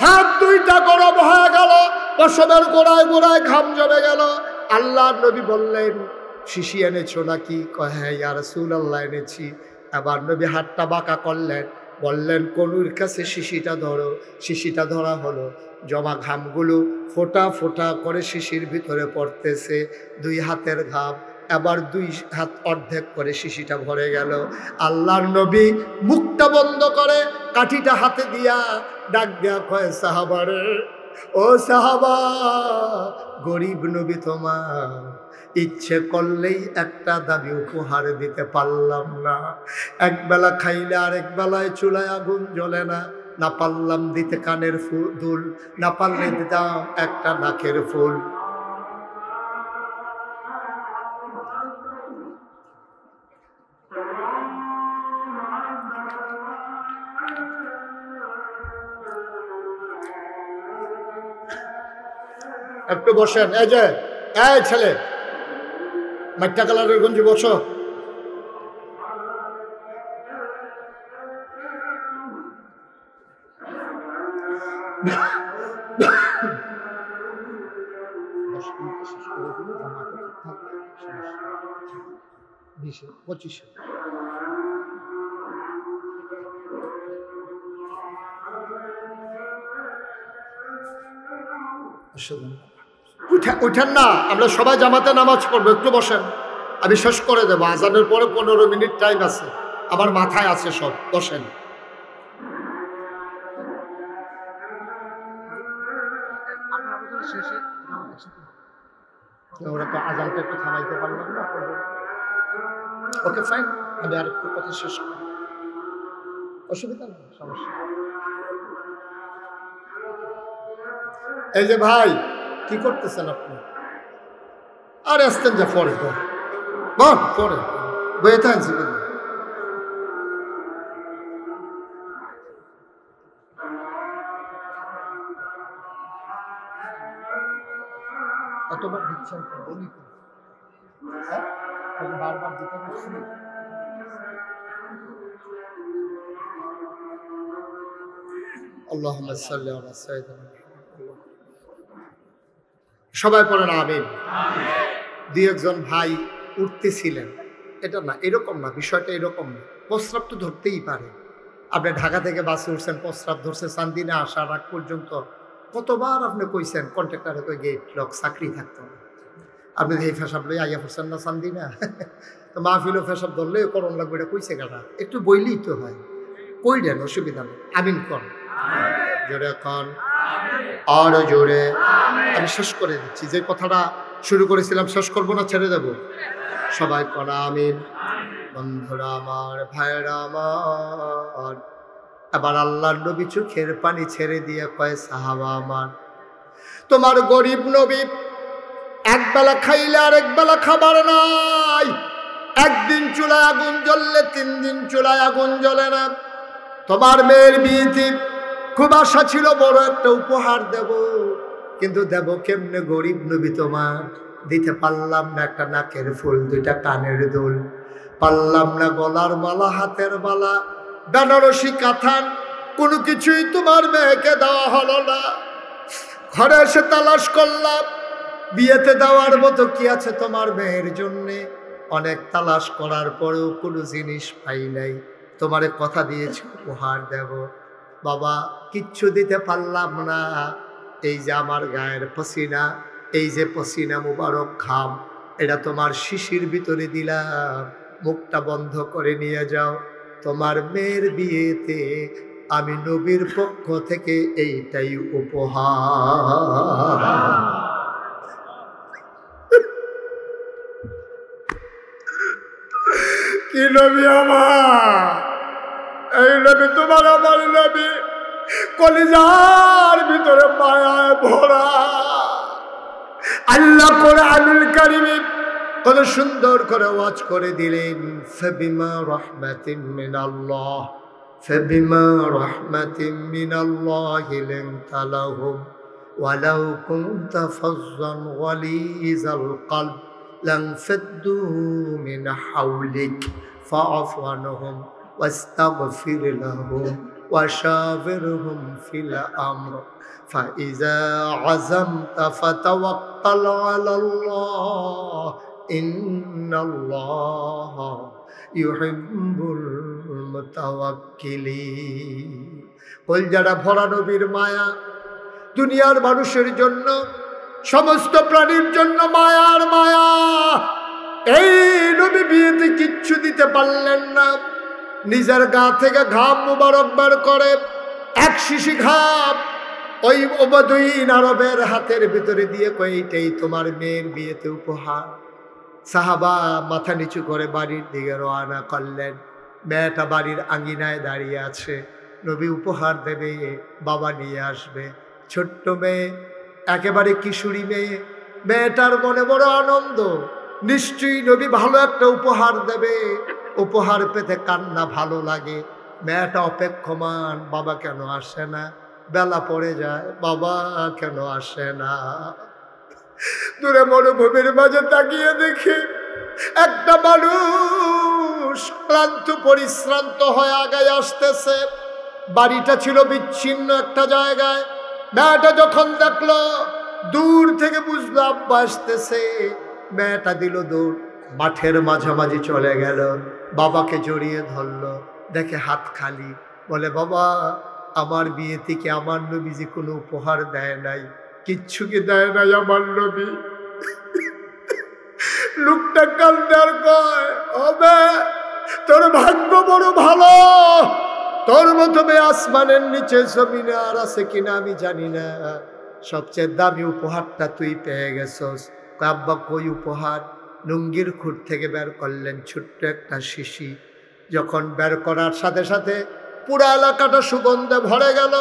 হাত দুইটা গরম হয়ে গেল, পশমের গোড়ায় গোড়ায় ঘাম জমে গেল। আল্লাহর নবী বললেন, শিশি এনেছো নাকি? কয় হ্যাঁ ইয়া রাসূলুল্লাহ এনেছি। আবার নবী হাতটা বাঁকা করলেন, বললেন কনুর কাছে শিশিটা ধরো। শিশিটা ধরা হলো, জমা ঘামগুলো ফোঁটা ফোঁটা করে শিশির ভিতরে পড়তেছে, 2 হাতের ঘাম। আবার 2 হাত অর্ধেক করে শিশিটা ভরে গেল। আল্লাহর নবী মুখটা বন্ধ করে কাঠিটা হাতে দিয়া ডাক দেয়া কয়, সাহাবারে, ও সাহাবা, গরিব নবী তোমার, ইচ্ছে করলেই একটা দাবি উপহার দিতে পারলাম না। একবেলা খাইলে আরেক বেলায় চুলায় আগুন জ্বলে না। না পারলাম দিতে কানের দুল, না পারলে দিতাম একটা নাকের ফুল। একটু বসেন। এই যে এই ছেলে, মাইটা কালারের গঞ্জি, বসো। উঠেন না, আমরা সবাই জামাতে নামাজ পড়বো, একটু বসেন। আমি শেষ করে দেবো, আজানের পরে 15 মিনিট টাইম আছে, আমার মাথায় আছে সব। বসেন। ওরা তো আজানটা একটু থামাইতে পারলাম না। ওকে ফাইন, আমি আর একটু কথা শেষ করি, অসুবিধা নেই, সমস্যা। এই যে ভাই, কি করতেছেন আপনি? আর আসতেন যে পরে বল, পরে বইয়ে থাকছি। কতবার দিচ্ছেন বলি তো, বারবার দিতে পারছি। আল্লাহুম্মা সাল্লি আলা সাইয়্যিদিনা। সবাই পড়েন আমিন। 2-1 ভাই উঠতেছিলেন, এটা না, এরকম না, বিষয়টা এরকম না। প্রস্রাব তো ধরতেই পারে। আপনি ঢাকা থেকে বাসে উঠছেন, প্রস্রাব ধরছে, চান্দিনা আসার আগ পর্যন্ত কতবার আপনি কইছেন কন্ট্রাক্টরে কই গেট লক, চাকরি থাকতো না। আপনি এই ফেসাব লই আইয়া পড়ছেন না চান্দিনা, তো মাহফিলও ফেসাব ধরলে করণ লাগবে, এটা কইছে কাটা, একটু বইলেই তো হয়। কই দেন, অসুবিধা নেই। আমিন কর, জোরে কন, আরো জোরে। আমি শেষ করে দিচ্ছি, যে কথাটা শুরু করেছিলাম শেষ করবো না, ছেড়ে দেব। সবাই কন আমিন। বন্ধুরা আমার, ভাইরা আমার, এবার আল্লাহর নবী চোখের পানি ছেড়ে দিয়ে কয়, সাহাবা আমার, তোমার গরিব নবী একবেলা খাইলে আর একবেলা খাবার নাই। একদিন চুলায় আগুন জ্বললে 3 দিন চুলায় আগুন জ্বলে না। তোমার মেয়ের বিয়েতে খুব আশা ছিল বড় একটা উপহার দেব, কিন্তু দেব কেমনে? গরিব নবী তোমার, দিতে পারলাম না একটা নাকের ফুল, 2টা কানের দুল, পারলাম না গলার মালা, হাতের মালা, বেনারসি কাঁথান, কোনো কিছুই তোমার মেয়েকে দেওয়া হলো না। ঘরে এসে তালাশ করলাম, বিয়েতে দেওয়ার মতো কি আছে তোমার মেয়ের জন্যে? অনেক তালাশ করার পরেও কোনো জিনিস পাই নাই। তোমারে কথা দিয়েছি উপহার দেব, বাবা কিচ্ছু দিতে পারলাম না। এই যে আমার গায়ের পসিনা, এই যে পসিনা মুবারক ঘাম, এটা তোমার শিশির ভিতরে দিলাম, মুখটা বন্ধ করে নিয়ে যাও। তোমার মেয়ের বিয়েতে আমি নবীর পক্ষ থেকে এইটাই উপহার। কি নবী আমার, এই নবী তোমার আমার নবী, কলিজার ভিতরে মায়ায় ভরা। আল্লাহ কোরআনুল কারীমে কত সুন্দর করে ওয়াজ করে দিলেন, ফাবিমা রাহমাতিন মিনাল্লাহ, ফাবিমা রাহমাতিন মিনাল্লাহি লিনতা লাহুম ওয়ালাউ কুনতা ফাজ্জান গালিযাল কলব লানফাদ্দু মিন হাওলিক ফাআফু আনহুম ওয়াস্তাগফির লাহুম وشاورهم في الأمر فإذا عزمت فتوكل على الله إن الله يحب المتوكلين বল যারা ভরা নবীর মায়া দুনিয়ার মানুষের জন্য সমস্ত প্রাণীর জন্য মায়ার মায়া এই নবী বিয়েতে কিচ্ছু দিতে পারলেন না নিজের গা থেকে ঘাম মুবারক বার করে এক শিশি ঘাম ওই ওবাদুইন আরবের হাতের ভিতরে দিয়ে কই এইটাই তোমার মেয়ের বিয়েতে উপহার সাহাবা মাথা নিচু করে বাড়ির দিকে রওনা করলেন মেয়েটা বাড়ির আঙ্গিনায় দাঁড়িয়ে আছে নবী উপহার দেবে বাবা নিয়ে আসবে ছোট্ট মেয়ে একেবারে কিশোরী মেয়ে মেয়েটার মনে বড় আনন্দ নিশ্চয়ই নবী ভালো একটা উপহার দেবে উপহার পেতে কান্না ভালো লাগে মেয়েটা অপেক্ষমান বাবা কেন আসে না বেলা পড়ে যায় বাবা কেন আসে না দূরে মরুভূমির মাঝে তাকিয়ে দেখি একটা মানুষ ক্লান্ত পরিশ্রান্ত হয়ে আগায় আসতেছে বাড়িটা ছিল বিচ্ছিন্ন একটা জায়গায় মেয়েটা যখন দেখলো দূর থেকে বুঝলো আব্বা আসতেছে মেয়েটা দিল দৌড় মাঠের মাঝামাঝি চলে গেল বাবাকে জড়িয়ে ধরলো দেখে হাত খালি বলে বাবা আমার বিয়ে থেকে আমার নবীজি কোনো উপহার দেয় নাই কিচ্ছু কি দেয় নাই আমার নবী লোকটা কান্দার কয় হবে তোর ভাগ্য বড় ভালো তোর মতো মেয়ে আসমানের নিচে জমিনে আর আছে কিনা আমি জানি না সবচেয়ে দামি উপহারটা তুই পেয়ে গেছস আব্বা কই উপহার লুঙ্গির খুঁট থেকে বের করলেন ছোট্ট একটা শিশি যখন বের করার সাথে সাথে পুরা এলাকাটা সুগন্ধে ভরে গেল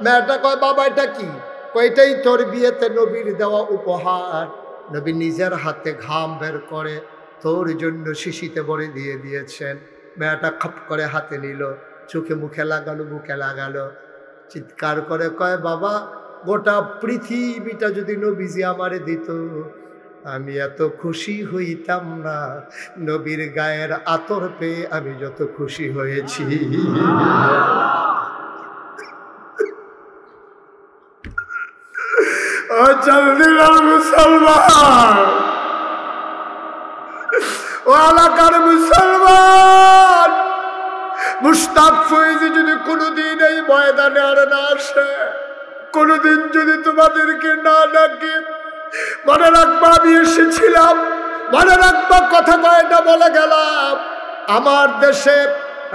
মেয়েটা কয় বাবা এটা কি কয়টাই তোর বিয়েতে নবীর দেওয়া উপহার নবী নিজের হাতে ঘাম বের করে তোর জন্য শিশিতে ভরে দিয়ে দিয়েছেন মেয়েটা খপ করে হাতে নিল চোখে মুখে লাগালো বুকে লাগালো চিৎকার করে কয় বাবা গোটা পৃথিবীটা যদি নবীজি আমারে দিত আমি এত খুশি হইতাম না নবীর গায়ের আতর পেয়ে আমি যত খুশি হয়েছি ও চাঁদিনার মুসলমান ও এলাকার মুসলমান মুশতাক ফয়েজি যদি কোনোদিন এই ময়দানে আর না আসে কোনোদিন যদি তোমাদেরকে না ডাকে মনে রাখবা আমি এসেছিলাম মনে রাখবা কথা কয়টা বলে গেলাম আমার দেশে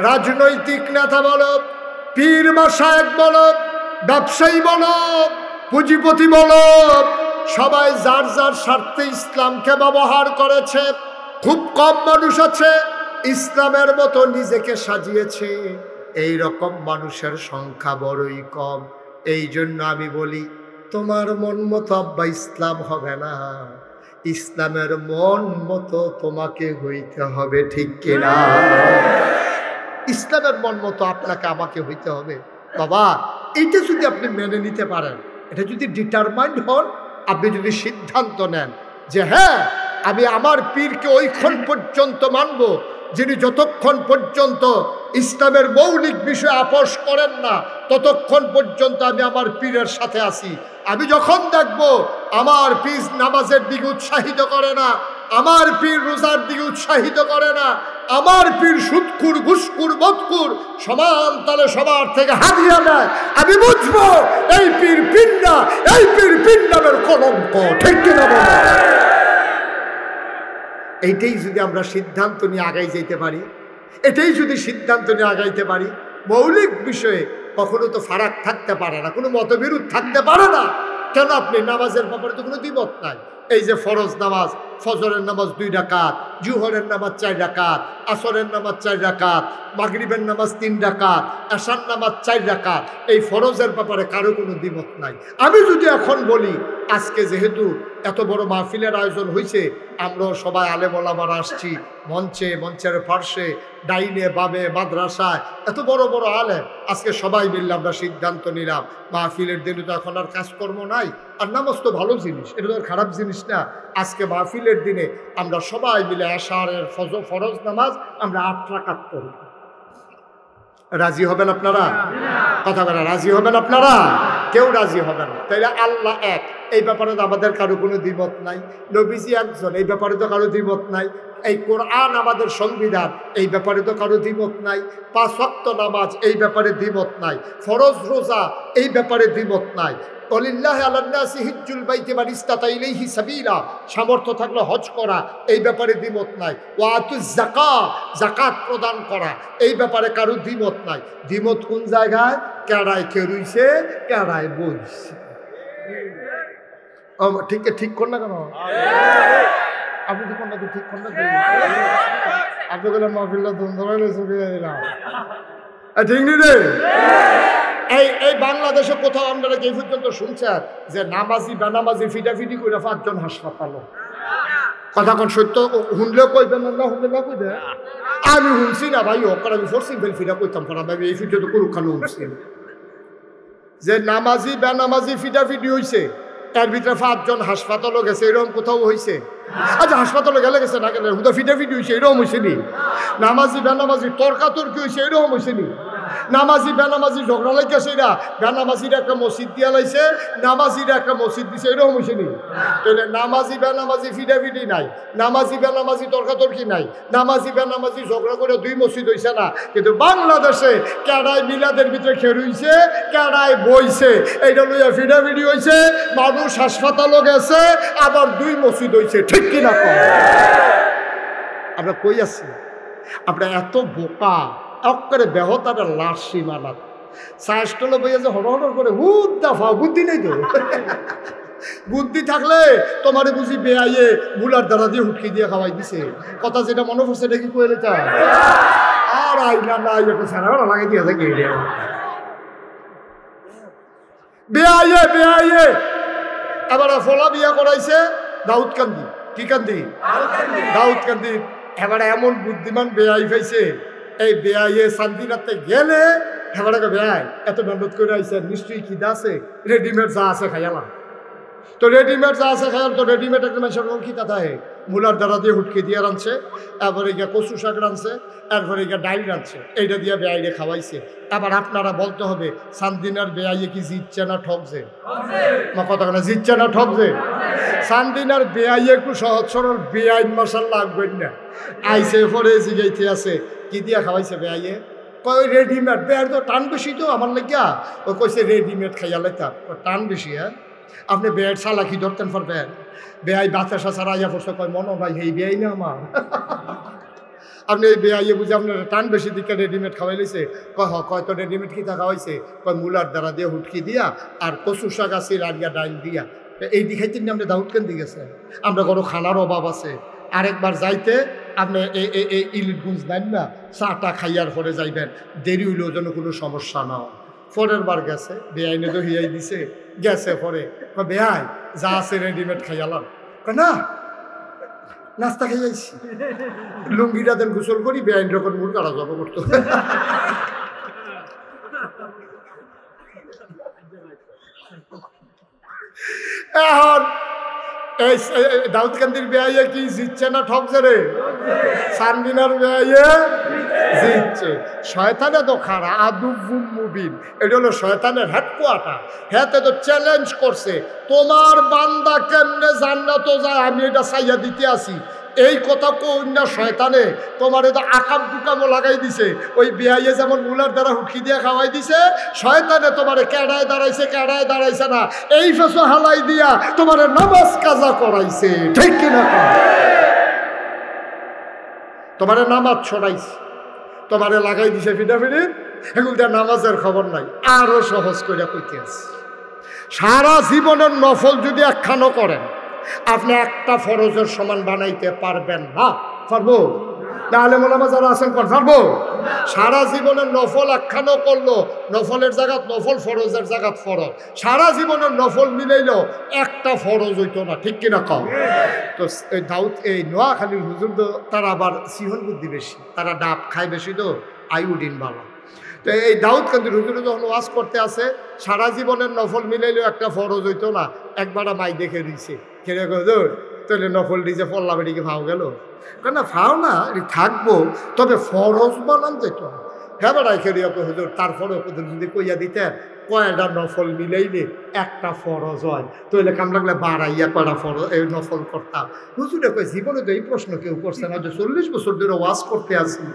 রাজনৈতিক নেতা বলো পীর মাশায়েখ বলো ব্যবসায়ী বলো পুঁজিপতি বলো সবাই যার যার স্বার্থে ইসলামকে ব্যবহার করেছে খুব কম মানুষ আছে ইসলামের মতো নিজেকে সাজিয়েছে এই রকম মানুষের সংখ্যা বড়ই কম এই জন্য আমি বলি তোমার মন মতো আব্বা ইসলাম হবে না ইসলামের মন মতো তোমাকে হইতে হবে ঠিক কিনা ইসলামের মন মতো আপনাকে আমাকে হইতে হবে বাবা এইটা যদি আপনি মেনে নিতে পারেন এটা যদি ডিটারমাইন্ড হন আপনি যদি সিদ্ধান্ত নেন যে হ্যাঁ আমি আমার পীরকে ওইক্ষণ পর্যন্ত মানব যিনি যতক্ষণ পর্যন্ত ইসলামের মৌলিক বিষয় আপোষ করেন না ততক্ষণ পর্যন্ত আমি আমার পীরের সাথে আছি আমি যখন দেখব আমার পীর নামাজের দিকে উৎসাহিত করে না আমার পীর রোজার দিকে উৎসাহিত করে না আমার পীর সুদখুর ঘুষখুর মদখুর সমান তালে সবার থেকে হাদিয়া নেয় আমি বুঝবো এই পীর পীর না এই পীর পীর নামের কলঙ্ক ঠিক কিনা বলো এইটাই যদি আমরা সিদ্ধান্ত নিয়ে আগাই যেতে পারি এটাই যদি সিদ্ধান্ত নিয়ে আগাইতে পারি মৌলিক বিষয়ে কখনো তো ফারাক থাকতে পারে না কোনো মতবিরোধ থাকতে পারে না কেন আপনি নামাজের ব্যাপারে তো কোনো দ্বিমত নাই এই যে ফরজ নামাজ ফজরের নামাজ 2 রাকাত জুহরের নামাজ 4 রাকাত আসরের নামাজ 4 রাকাত মাগরিবের নামাজ 3 রাকাত এশার নামাজ 4 রাকাত এই ফরজের ব্যাপারে কারো কোনো দ্বিমত নাই আমি যদি এখন বলি আজকে যেহেতু এত বড় মাহফিলের আয়োজন হয়েছে আমরা সবাই আলেম ওলামারা আসছি মঞ্চের পার্শ্বে ডাইনে বামে মাদ্রাসায় এত বড় বড় আলেম আজকে সবাই মিললে আমরা সিদ্ধান্ত নিলাম মাহফিলের দিনে তো এখন আর কাজকর্ম নাই আর নামাজ তো ভালো জিনিস এটা তো আর খারাপ জিনিস না আজকে মাহফিলের দিনে আমরা সবাই মিলে এশারের ফরজ নামাজ আমরা 8 রাকাত পড়ব রাজি হবেন আপনারা? কথা বলেন, রাজি হবেন আপনারা? কেউ রাজি হবেন না। তাইলে আল্লাহ এক, এই ব্যাপারে তো আমাদের কারো কোনো দ্বিমত নাই। নবীজি একজন, এই ব্যাপারে তো কারো দ্বিমত নাই। এই কোরআন আমাদের সংবিধান, এই ব্যাপারে তো কারো দ্বিমত নাই। 5 ওয়াক্ত নামাজ, এই ব্যাপারে দ্বিমত নাই। ফরজ রোজা, এই ব্যাপারে দ্বিমত নাই। ওয়ালিল্লাহি আলান নাসি হিজ্জুল বাইতি মান ইসতাতা ইলাইহি সাবিলা, সামর্থ্য থাকলে হজ করা, এই ব্যাপারে দ্বিমত নাই। ওয়া আতুজ যাকাত, যাকাত প্রদান করা, এই ব্যাপারে কারো দ্বিমত নাই। দ্বিমত কোন জায়গায়? কেড়ায় খেরুইছে, কেড়ায় বইছে। ঠিক ঠিক কর না কেন? আপনি তো কোনটা ঠিক কর না, আপনি বলে মাহফিলটা ধরে দিলাম, ঠিক নি রে? এই বাংলাদেশে কোথাও আপনারা এই পর্যন্ত শুনছেন যে নামাজি বেনামাজি ফিটাফিটি করে 5 জন হাসপাতাল? কথা কোন সত্য? শুনলেও কইবেন না, শুনলে না কইবে। আমি শুনছি না ভাই, ওপর আমি ফোর্সিং বেল ফিটা কইতাম পারা ভাই, এই ফিটে তো করুখানো শুনছি যে নামাজি বেনামাজি ফিটাফিটি হয়েছে, এর ভিতরে 5 জন হাসপাতালও গেছে, এরকম কোথাও হয়েছে? আচ্ছা, হাসপাতালে গেলে গেছে, না গেলে হুদা ফিটাফিটি হয়েছে, এরকম হয়েছে নি? নামাজি বেনামাজি তর্কাতর্কি হয়েছে, এরকম হয়েছে নি? নামাজি বেনামাজি ঝগড়া লাইতেছে, এরা বেনামাজির একটা মসজিদ দিয়া লাইছে, নামাজির একটা মসজিদ দিছে, এরকম হয়েছে নি? তাহলে নামাজি বেনামাজি ফিটাফিটি নাই, নামাজি বেনামাজি তর্কাতর্কি নাই, নামাজি বেনামাজি ঝগড়া করে 2 মসজিদ হয়েছে না। কিন্তু বাংলাদেশে কেড়ায় মিলাদের ভিতরে খেরুইছে, কেড়ায় বইছে, এইটা লইয়া ফিটাফিটি হয়েছে, মানুষ হাসপাতালও গেছে, আবার 2 মসজিদ হয়েছে। ঠিক কিনা কম? আমরা কই আছি? আমরা এত বোকা, করে বেহতার লাশ সীমানা সাহসটলো বইয়া যে হড় করে হুদ দাফা, বুদ্ধি নেই তো। বুদ্ধি থাকলে তোমারে বুঝি বেআইয়ে মুলার দ্বারা দিয়ে হুটকি দিয়ে খাওয়াই দিছে। কথা যেটা মনে পড়ছে এটা কি কইলে তা আর আইনা না একটা সারা লাগাই দিয়ে থাকে। বেআইয়ে বেআইয়ে এবার ফলা বিয়া করাইছে দাউদকান্দি। কি কান্দি? দাউদকান্দি। এবার এমন বুদ্ধিমান বেআই পাইছে, এই বেআইয়ে শান্তিনাথে গেলে হেবাটাকে বেআই এত মেহনত করে আইসে, নিশ্চয়ই কি আছে রেডিমেড যা আছে খাইয়ালাম। তো রেডিমেড যা আছে খাইয়াল, তো রেডিমেড একটা মানুষের কি কথা হয়, মূলার দ্বারা দিয়ে হুটকে দিয়ে রাঁধছে, এরপরে গিয়ে কচু শাক রাঁধছে, এরপরে গিয়ে ডাইল রাঁধছে, এইটা দিয়ে বেআইরে খাওয়াইছে। এবার আপনারা বলতে হবে সান্দিনার বেআইয়ে কি জিতছে না ঠকছে? কথা কেন জিতছে না ঠকছে? সান্দিনার বেআইয়ে একটু সহজ সরল বেআইন মশাল লাগবেন না, আইসে পরে জিগাইতে আছে কি দিয়া খাওয়াইছে বেআইয়ে? কয় রেডিমেড। বেআইয়ের তো টান বেশি, তো আমার লাগিয়া ও কইছে রেডিমেড খাইয়া লাইতাম। টান বেশি? হ্যাঁ, আপনি বেআইয়ের চালাকি ধরতেন পারবেন? বেআই বাচ্চা সারা আইয়া পড়ছে, কয় মনে ভাই এই বেআই না আমার। আপনি এই বেআইয়ে বুঝে আপনার টান বেশি দিকে রেডিমেড খাওয়াই লইছে। কয় কয় তো রেডিমেড কি খাওয়াইছে? কয় মুলার দ্বারা দিয়ে হুটকি দিয়া আর কচু শাক আছে রাড়িয়া ডাইল দিয়া। এই দিখাইতেন না আপনি দাউদকান্দি গেছে, আমরা কোনো খানার অভাব আছে। আরেকবার যাইতে আপনি এই ইলিটগুঞ্জ নেন না, চাটা খাইয়ার পরে যাইবেন, দেরি হইলেও যেন কোনো সমস্যা না হয়। পরের বার গেছে, বেআইনে তো হিয়াই দিছে, গেছে পরে বেআই যা আছে রেডিমেড খাইয়ালাম। না, নাস্তা খাইয়াইছি, লুঙ্গিটা দেন গোসল করি, বেআইন রকম মূল কারা জব করতো। এখন এই দাউদকান্দির বেআইয়ে কি জিতছে না ঠকছে রে? সানদিনার বেআইয়ে জিতছে। শয়তানে তো খারা আদুবুম মুবিন, এটা হলো শয়তানের হেডকোয়ার্টার। হ্যাঁ, তো চ্যালেঞ্জ করছে, তোমার বান্দা কেমনে জান্নাতে যায় আমি এটা চাইয়া দিতে আসি। এই কথা কন্যা শয়তানে তোমার এটা আকাম টুকামো লাগাই দিছে। ওই বেআইয়ে যেমন মুলার দ্বারা হুটকি দিয়ে খাওয়াই দিছে, শয়তানে তোমারে কেড়ায় দাঁড়াইছে না, এই ফেসো হালাই দিয়া তোমার নামাজ কাজা করাইছে। ঠিক কিনা? তোমারে নামাজ ছড়াইছে, তোমারে লাগাই দিছে ফিটাফিটি, এগুলো দিয়ে নামাজের খবর নাই। আরো সহজ করে কইতে আছে, সারা জীবনের নফল যদি একখানো করেন, আপনি একটা ফরজের সমান বানাইতে পারবেন না। পারবো? তাহলে মোলামা যারা আছেন পারবো? সারা জীবনের নফল একখানো করলো, নফলের জায়গাত নফল, ফরজের জায়গাত ফরজ, সারা জীবনের নফল মিলাইলো একটা ফরজ হইতো না। ঠিক কিনা কম? তো দাউদ এই নোয়াখালীর হুজুর তো তারা আবার সিহন বুদ্ধি বেশি, তারা ডাব খায় বেশি, তো আইউডিন বাবা। তো এই দাউদকান্দির হুজুরে যখন ওয়াজ করতে আসে, সারা জীবনের নফল মিলাইলেও একটা ফরজ হইতো না, একবার মাই দেখে দিচ্ছে, খেলে হুজুর তাহলে নফল দিছে ফল্লা বেড়িকে ফাও গেল। কেন ফাও না, থাকবো, তবে ফরজ বানান যেত। হ্যাঁ বেড়াই খেলিয়া হুজুর তারপরেও যদি কইয়া দিতেন কয়টা নফল মিলাইলে একটা ফরজ হয় তাহলে কাম লাগলে বাড়াইয়া কয়টা ফরজ এই নফল করতাম। হুজুরে কয় জীবনে তো এই প্রশ্ন কেউ করছে না, যে 40 বছর ধরে ওয়াজ করতে আসি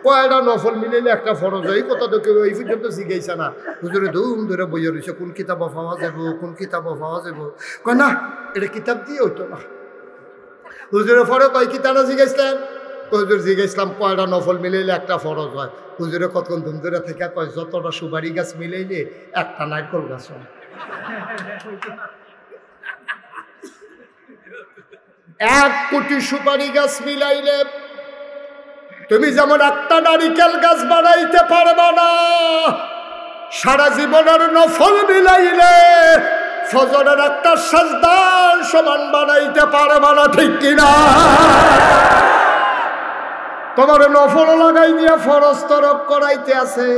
কয়টা নফল মিলাইলে একটা ফরজ হয়, এই কথা তো কেউ এই পর্যন্ত জিজ্ঞাসা না। হুজুরে ধুম ধরে বইয়া রয়েছে কোন কিতাব পাওয়া যাবো, কোন কিতাব পাওয়া যাবো। কয় না এটা কিতাব দিয়ে হইতো না। হুজুরে পরে কয় কিতাবটা জিজ্ঞাসলেন, হুজুর জিজ্ঞাসলাম কয়টা নফল মিলাইলে একটা ফরজ হয়। হুজুরে কতক্ষণ ধুম ধরে থেকে কয় যতটা সুপারি গাছ মিলাইলে একটা নারকল গাছ হয়। 1 কোটি সুপারি গাছ মিলাইলে তুমি যেমন একটা নারিকেল গাছ বানাইতে পারবা না, সারা জীবনের নফল মিলাইলে ফজরের একটা সাজদার সমান বানাইতে পারবা না, ঠিক কিনা? তোমার নফল লাগাই দিয়া ফরজ তরক করাইতে আছে।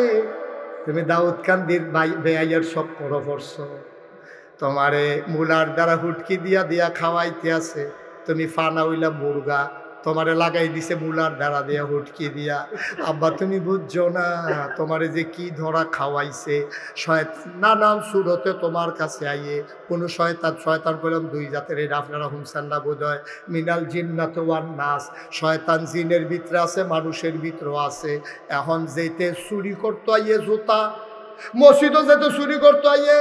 তুমি দাউদ কান্দির বেআইয়ের সব পড়ো পড়ছো, তোমারে মুলার দ্বারা হুটকি দিয়া দিয়া খাওয়াইতে আছে। তুমি ফানা হইলা মুরগা, তোমারে লাগাই দিছে মুলার দ্বারা দিয়া হুটকি দিয়া। আব্বা তুমি বুঝছো না তোমারে যে কি ধরা খাওয়াইছে। নানান সুরতে তোমার কাছে আইয়ে কোনো শয়তান বললাম 2 জাতের, এটা আপনারা হুমসান না বোধ হয়। মিনাল জিন্নাত ওয়ান নাস, শয়তান জিনের ভিতরে আছে মানুষের ভিতরেও আছে। এখন যেতে চুরি করতে আইয়ে জুতা, মসজিদও যেতে চুরি করতে আইয়ে,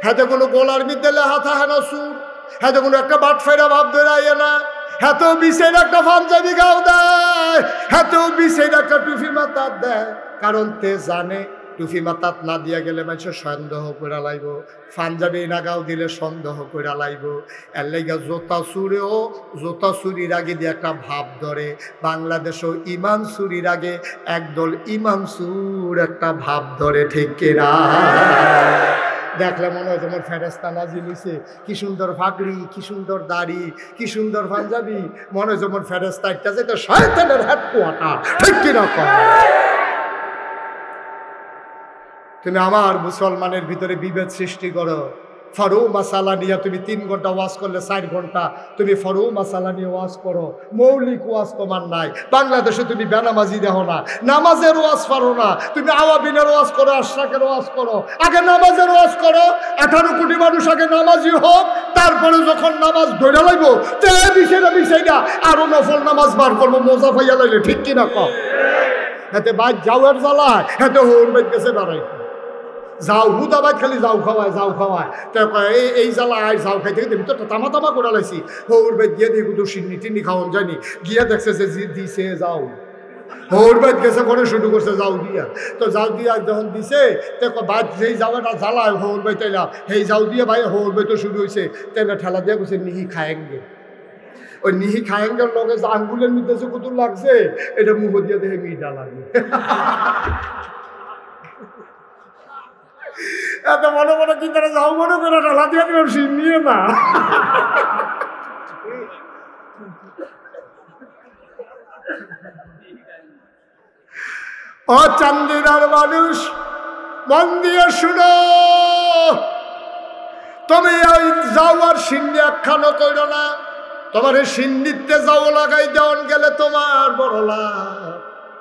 হাতে কোনো গোলার বিদ্যালয়ে হাতা হেনা সুর, হাতে কোনো একটা বাট ফেরা ভাব ধরে আইয়ে না, হাতেও বিশের একটা পাঞ্জাবি গাও দেয়, হাতেও বিশের একটা টুফি মাথার দেয়। কারণ তে জানে টুফি মাথাত না দিয়া গেলে মানুষের সন্দেহ করে লাইব, পাঞ্জাবি না গাও দিলে সন্দেহ করে লাইব। এর লাইগা জোতা চুরেও জোতা চুরির আগে দিয়ে একটা ভাব ধরে। বাংলাদেশও ইমান চুরির আগে একদল ইমান চুর একটা ভাব ধরে, ঠিক কিনা? দেখলে মনে হয় তোমার ফেরেস্তা নাজিল হইছে, কি সুন্দর ফাগড়ি, কি সুন্দর দাড়ি, কি সুন্দর পাঞ্জাবি, মনে হয় যেমন ফেরেস্তা একটা যেটা শয়তানের হেডকোয়ার্টার, ঠিক কিনা? তুমি আমার মুসলমানের ভিতরে বিভেদ সৃষ্টি করো। ফরু মাসালা নিয়ে তুমি 3 ঘন্টা ওয়াজ করলে 4 ঘন্টা তুমি ফরু মাসালা নিয়ে ওয়াজ করো, মৌলিক ওয়াজ তোমার নাই। বাংলাদেশে তুমি বেনামাজি দেখো না, নামাজের ওয়াজ পারো না, তুমি আওয়াবিনের ওয়াজ করো, আশরাকের ওয়াজ করো। আগে নামাজের ওয়াজ করো, 18 কোটি মানুষ আগে নামাজি হোক, তারপরে যখন নামাজ ধরে লাইব তে বিষয়টা আরো নফল নামাজ বার করবো, মজা পাইয়া লাইলে, ঠিক কিনা? কম হাতে বাইক যাওয়ার জ্বালায় হাতে হোর বাইক গেছে বেড়াই যাও হুদাবাদ খালি যাও খাওয়ায় এই জ্বালা আয় যাও খাইতে খাইতে ভিতরটা তামা করে লাইছি। হৌর বেদ গিয়ে দিয়ে কিন্তু সিন্নি টিন্নি খাওয়ান যায়নি, গিয়া দেখছে যে দিছে যাও। হৌর বেদ গেছে করে শুরু করছে যাও দিয়া, তো যাও দিয়া যখন দিছে তো বাদ যেই যাওয়াটা জ্বালায় হৌর বেদ তাইলা সেই যাও দিয়ে ভাই হৌর বেদ তো শুরু হয়েছে। তেনা ঠেলা দিয়ে গেছে নিহি খায়েঙ্গে, ওই নিহি খায়েঙ্গের লগে যে আঙ্গুলের মধ্যে যে কুতুর লাগছে এটা মুখ দিয়ে দেখে মিটা লাগে। এত মনে মনে কি তারা যাও মনে করে ঢালা দিয়ে দিলাম সিন নিয়ে না। ও চান্দিনার মানুষ মন দিয়ে শুনো, তুমি ওই যাও আর সিন্নি একখানো কইল না, তোমার সিন্নিতে যাও লাগাই দেওয়ান গেলে তোমার বড় লাভ।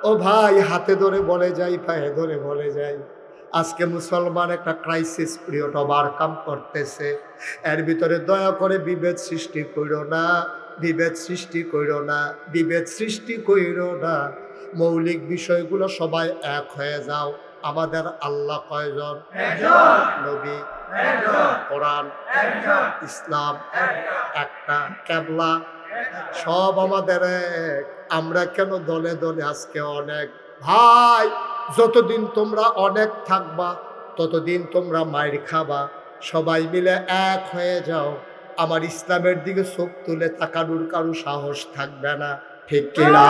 ও ভাই হাতে ধরে বলে যাই, পায়ে ধরে বলে যাই, আজকে মুসলমান একটা ক্রাইসিস পিরিয়ড ওভারকাম করতেছে। এর ভিতরে দয়া করে বিভেদ সৃষ্টি কইরো না, বিভেদ সৃষ্টি কইরো না, বিভেদ সৃষ্টি কইরো না। মৌলিক বিষয়গুলো সবাই এক হয়ে যাও। আমাদের আল্লাহ কয়জন? নবী, কোরআন, ইসলাম একটা, কেবলা সব আমাদের এক। আমরা কেন দলে দলে আজকে অনেক? ভাই যতদিন তোমরা অনেক থাকবা ততদিন তোমরা মাইর খাবা। সবাই মিলে এক হয়ে যাও, আমার ইসলামের দিকে চোখ তুলে তাকানোর কারো সাহস থাকবে না, ঠিক কিনা?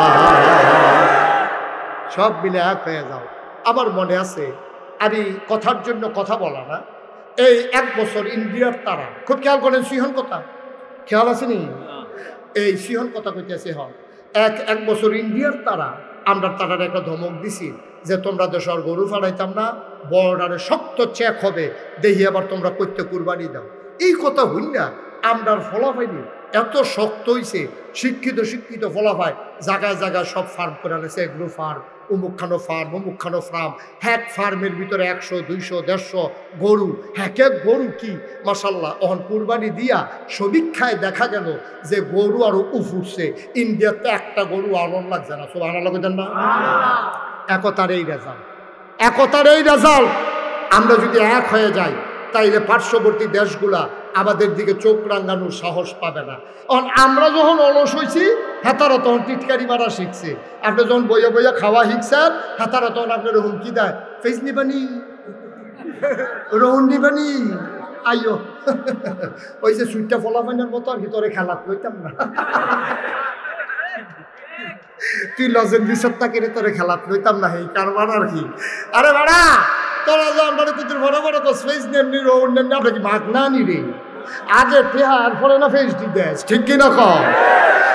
সব মিলে এক হয়ে যাও। আমার মনে আছে, আমি কথার জন্য কথা বলা না, এই 1 বছর ইন্ডিয়ার তারা খুব খেয়াল করেন, সিহন কথা খেয়াল আসেনি? এই সিহন কথা কইতেছে হন, 1 বছর ইন্ডিয়ার তারা আমরা তারার একটা ধমক দিছি যে তোমরা দেশের গরু ফাড়াইতাম না, বর্ডারে শক্ত চেক হবে, দেখি আবার তোমরা করতে কুরবানি দাও। এই কথা হই না, আমরার ফলাফাইনি এত শক্ত হইছে শিক্ষিত ফলাফায় জায়গায় জায়গায় সব ফার্ম করে আনেছে, এগ্রো ফার্ম, অমুকখানো ফার্ম, হ্যাক ফার্মের ভিতরে 100, 200, 150 গরু, হ্যাকে গরু কি মাশাল্লাহ। অহন কুরবানি দিয়া সমীক্ষায় দেখা গেল যে গরু আরো উফুরছে। ইন্ডিয়াতে একটা গরু আনন্দ লাগছে না, সব আনা লাগতেন না। একতার এই রেজাল্ট। আমরা যদি এক হয়ে যাই তাইলে পার্শ্ববর্তী দেশগুলা আমাদের দিকে চোখ রাঙানোর সাহস পাবে না। আমরা যখন অলস হয়েছি হেতারা তখন টিটকারি মারা শিখছে। আপনি যখন বইয়া খাওয়া শিখছেন হেতারা তখন আপনার হুমকি দেয়, ফেস নিবানি, রোহন নিবানি, আইও। ওই যে সুইটটা ফলাফাইনের মতো আর ভিতরে খেলা লইতাম না, তুই লজেন বিশত্তা কেড়ে তোরে খেলাত লইতাম না, এই কারবার আর কি। আরে বাড়া তোরা যান মানে তোদের বড় বড় ফেস নেমনি, রোহন নেমনি, আমরা কি মাগ না নি রে? আগে পেহার পরে না ফেস দিতে, ঠিক কিনা কম?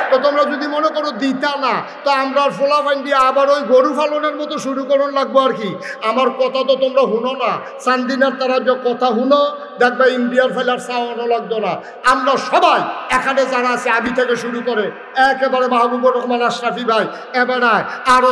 তো তোমরা যদি মনে করো দিতা না, তো আমরা ফোলাফাইন দিয়ে আবার ওই গরু ফালনের মতো শুরু করুন লাগবো আর কি। আমার কথা তো তোমরা শুনো না, চান্দিনার তারা যে কথা শুনো দেখবে ইন্ডিয়ার ফেলার চাওয়ানো লাগতো না। আমরা সবাই এখানে যারা আছে আবি থেকে শুরু করে একেবারে মাহবুবুর রহমান আশরাফি ভাই, এবারে আরো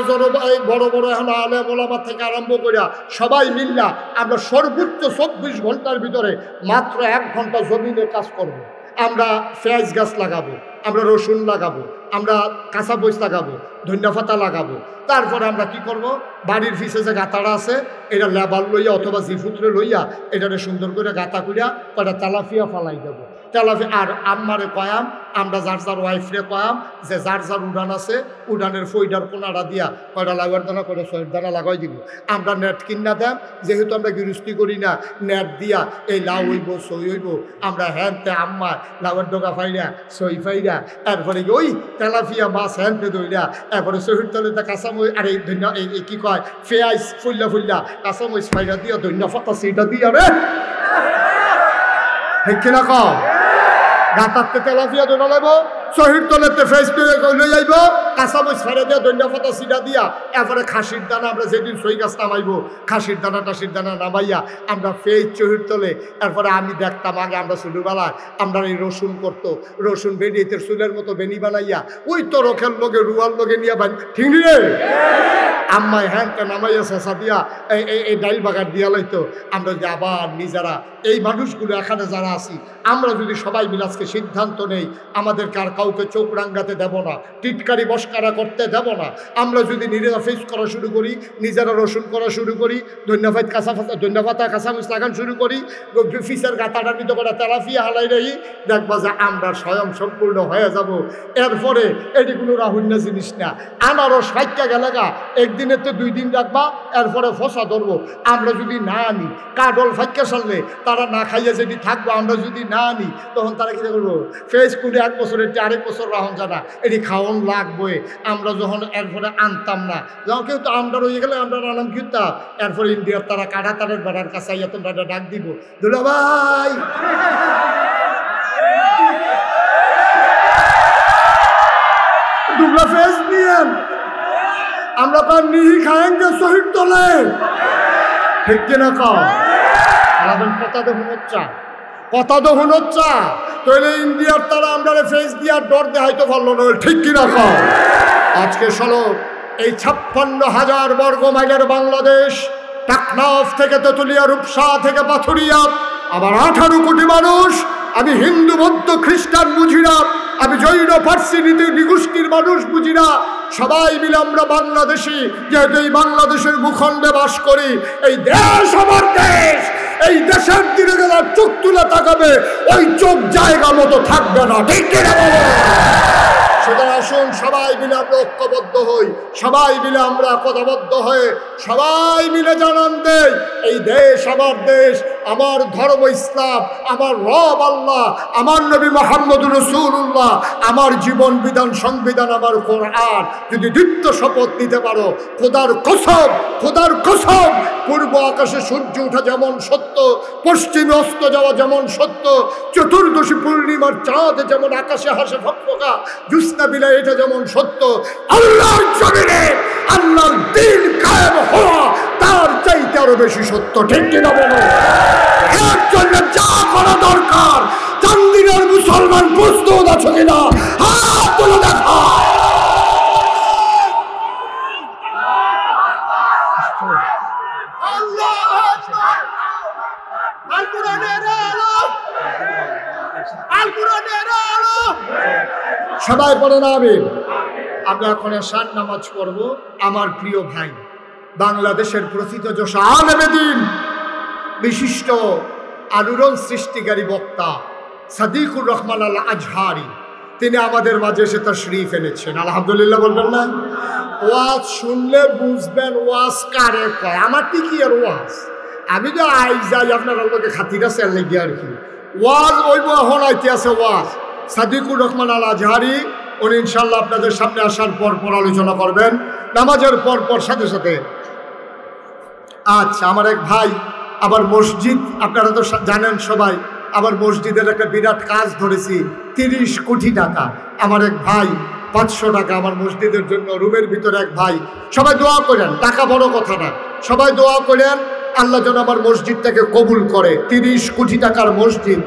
বড় বড় এখন আলে মোলামার থেকে আরম্ভ করিয়া সবাই মিল্লা আমরা সর্বোচ্চ 24 ঘন্টার ভিতরে মাত্র 1 ঘন্টা জমিনে কাজ করব। আমরা পেঁয়াজ গাছ লাগাবো, আমরা রসুন লাগাবো, আমরা কাঁচা বইচ লাগাবো, ধনিয়া পাতা লাগাবো। তারপরে আমরা কি করব, বাড়ির পিছে যে গাতাটা আছে এটা লেবার লইয়া অথবা জিফুত্রে লইয়া এটারে সুন্দর করে গাতা করিয়া কয়টা তেলাপিয়া ফালাই দেবো। তেলাপিয়া আর আম্মারে কয়াম, আমরা যার ওয়াইফরে কয়াম যে যার উড়ান আছে উড়ানের ফইডার কোনাটা দিয়া কয়টা লাগার দানা কয়টা সয়ের দানা লাগাই দিব। আমরা নেট কিনা দেন, যেহেতু আমরা গৃহস্থী করি না, নেট দিয়া এই লাউ হইব সই হইব, আমরা হ্যানতে আম্মা লাউয়ের ডোকা ফাইরা সই ফাইরা এরপরে ওই তেলাপিয়া মাছ হ্যানতে দইরা এরপরে সহির তলে কাঁচামই আর এই ধন্য এই কি কয় পেঁয়াজ ফুল্লা কাঁচামরিচ ফাইরা দিয়া ধন্য পাতা সেইটা দিয়া রে ঠিক কিনা কম। গাতারতে তেলাপিয়া দোনা লাগব, শহীদ তলেতে ফেস লই যাইব, কাঁচামরিচ ফাইরা দিয়া ধন্য পাতা সিটা দিয়া এরপরে খাসির দানা আমরা যেদিন সই গাছ নামাইব খাসির দানা নামাইয়া আমরা ফেস শহীদ তলে। এরপরে আমি দেখতাম আগে আমরা ছোটবেলায় আমরা এই রসুন করতো, রসুন বেনিতে চুলের মতো বেনি বানাইয়া ওই তো রোখের লোকে রুয়ার লোকে নিয়ে বান ঠিক রে আম্মাই হ্যানটা নামাইয়া চেঁচা দিয়া এই ডাইল বাগার দিয়া লাইতো। আমরা যদি আবার নিজেরা এই মানুষগুলো এখানে যারা আছি আমরা যদি সবাই মিলাজকে সিদ্ধান্ত নেই আমাদেরকে আর কাউকে চোখ রাঙ্গাতে দেব না, টিটকারি বস্কারা করতে দেব না। আমরা যদি নিজেরা ফেস করা শুরু করি, নিজেরা রসুন করা শুরু করি, ধন্যবাদ ধন্যবাদ কাঁচামরিচ লাগান শুরু করি, ফিসের গাতাটা নিতে করে তেলাপিয়া হালাই রহি, দেখবা যে আমরা স্বয়ং সম্পূর্ণ হয়ে যাব। এরপরে এটি কোনো রাহুন্য জিনিস না। আনারস ফাইকা গেলেগা একদিনের তো 2 দিন রাখবা, এরপরে ফসা ধরবো। আমরা যদি না আনি কাডল ফাইকা সারলে তারা না খাইয়া যেটি থাকবো, আমরা যদি না আনি তখন তারা কী করবো ফেস করে 1 বছরের 1 বছর রাহন জানা এটি খাওয়ান লাগবে। আমরা যখন এরপরে আনতাম না, যখন কেউ তো আমরা রয়ে গেলে আমরা আনাম কিনতাম, এরপরে ইন্ডিয়ার তারা কাটা তারের বেড়ার কাছে আইয়া তোমরা ডাক দিব, দুলা ভাই দুবলা ফেস নিয়েন, আমরা তার নিহি খায়েঙ্গে শহীদ তোলে ঠিক কিনা কম। কথা তো হচ্ছে তাহলে ইন্ডিয়ার তারা আমরা ফেস দিয়ে ডর দেখাইতে পারলো না, ঠিক কিনা কম। আজকে চলো এই 56,000 বর্গ মাইলের বাংলাদেশ, টাকনাফ থেকে তেতুলিয়া, রূপসা থেকে পাথুরিয়া, আবার 18 কোটি মানুষ, আমি হিন্দু বৌদ্ধ খ্রিস্টান বুঝি না, আমি জৈন পার্সি নিগোষ্ঠীর মানুষ বুঝি না, সবাই মিলে আমরা বাংলাদেশি, যেহেতু এই বাংলাদেশের ভূখণ্ডে বাস করি। এই দেশ আমার দেশ, এই দেশের দিকে গেলে চোখ তুলে তাকাবে, ওই চোখ জায়গা মতো থাকবে না, ঠিক কিনা বলো। সুতরাং আসুন সবাই মিলে আমরা ঐক্যবদ্ধ হই, সবাই মিলে আমরা একতাবদ্ধ হয়ে সবাই মিলে জানান দেই এই দেশ আমার দেশ, আমার ধর্ম ইসলাম, আমার রব আল্লাহ, আমার নবী মুহাম্মদুর রাসূলুল্লাহ, আমার জীবন বিধান সংবিধান আমার কোরআন। যদি দীপ্ত শপথ নিতে পারো, খোদার কসম পূর্ব আকাশে সূর্য ওঠা যেমন সত্য, পশ্চিমে অস্ত যাওয়া যেমন সত্য, চতুর্দশী পূর্ণিমার চাঁদ যেমন আকাশে হাসে ফকফকা জ্যোৎস্না বিলায় এটা যেমন সত্য, আল্লাহর জমিনে আল্লাহর দ্বীন কায়েম হওয়া তার চাইতে আরো বেশি সত্য, ঠিক কিনা বলো। এর জন্য যা করা দরকার চান্দিনার মুসলমান প্রস্তুত আছো কিনা? হাত সবাই পড়েন আমিন। আমরা এখন এশার নামাজ পড়ব। আমার প্রিয় ভাই, বাংলাদেশের প্রথিতযশা আলেমে দ্বীন, বিশিষ্ট আলোড়ন সৃষ্টিকারী বক্তা সাদিকুর রহমান আল আজহারি, তিনি আমাদের মাঝে এসে তাশরীফ এনেছেন। আলহামদুলিল্লাহ বলবেন না? ওয়াজ শুনলে বুঝবেন ওয়াজ কারে কয়। আমার কি আর ওয়াজ, আমি তো আই যাই আপনার লোকে খাতির আছে লেগে আর কি। ওয়াজ ওই হনাইতে আছে ওয়াজ। সাদিকুর রহমান আল আজহারি উনি ইনশাল্লাহ আপনাদের সামনে আসার পর পর আলোচনা করবেন, নামাজের পর পর সাথে সাথে। আচ্ছা, আমার এক ভাই আবার মসজিদ, আপনারা তো জানেন সবাই, আবার মসজিদের একটা বিরাট কাজ ধরেছি, 30 কোটি টাকা। আমার এক ভাই 500 টাকা আমার মসজিদের জন্য, রুমের ভিতরে এক ভাই। সবাই দোয়া করেন, টাকা বড় কথা না, সবাই দোয়া করেন আল্লাহ যেন আমার মসজিদটাকে কবুল করে। 30 কোটি টাকার মসজিদ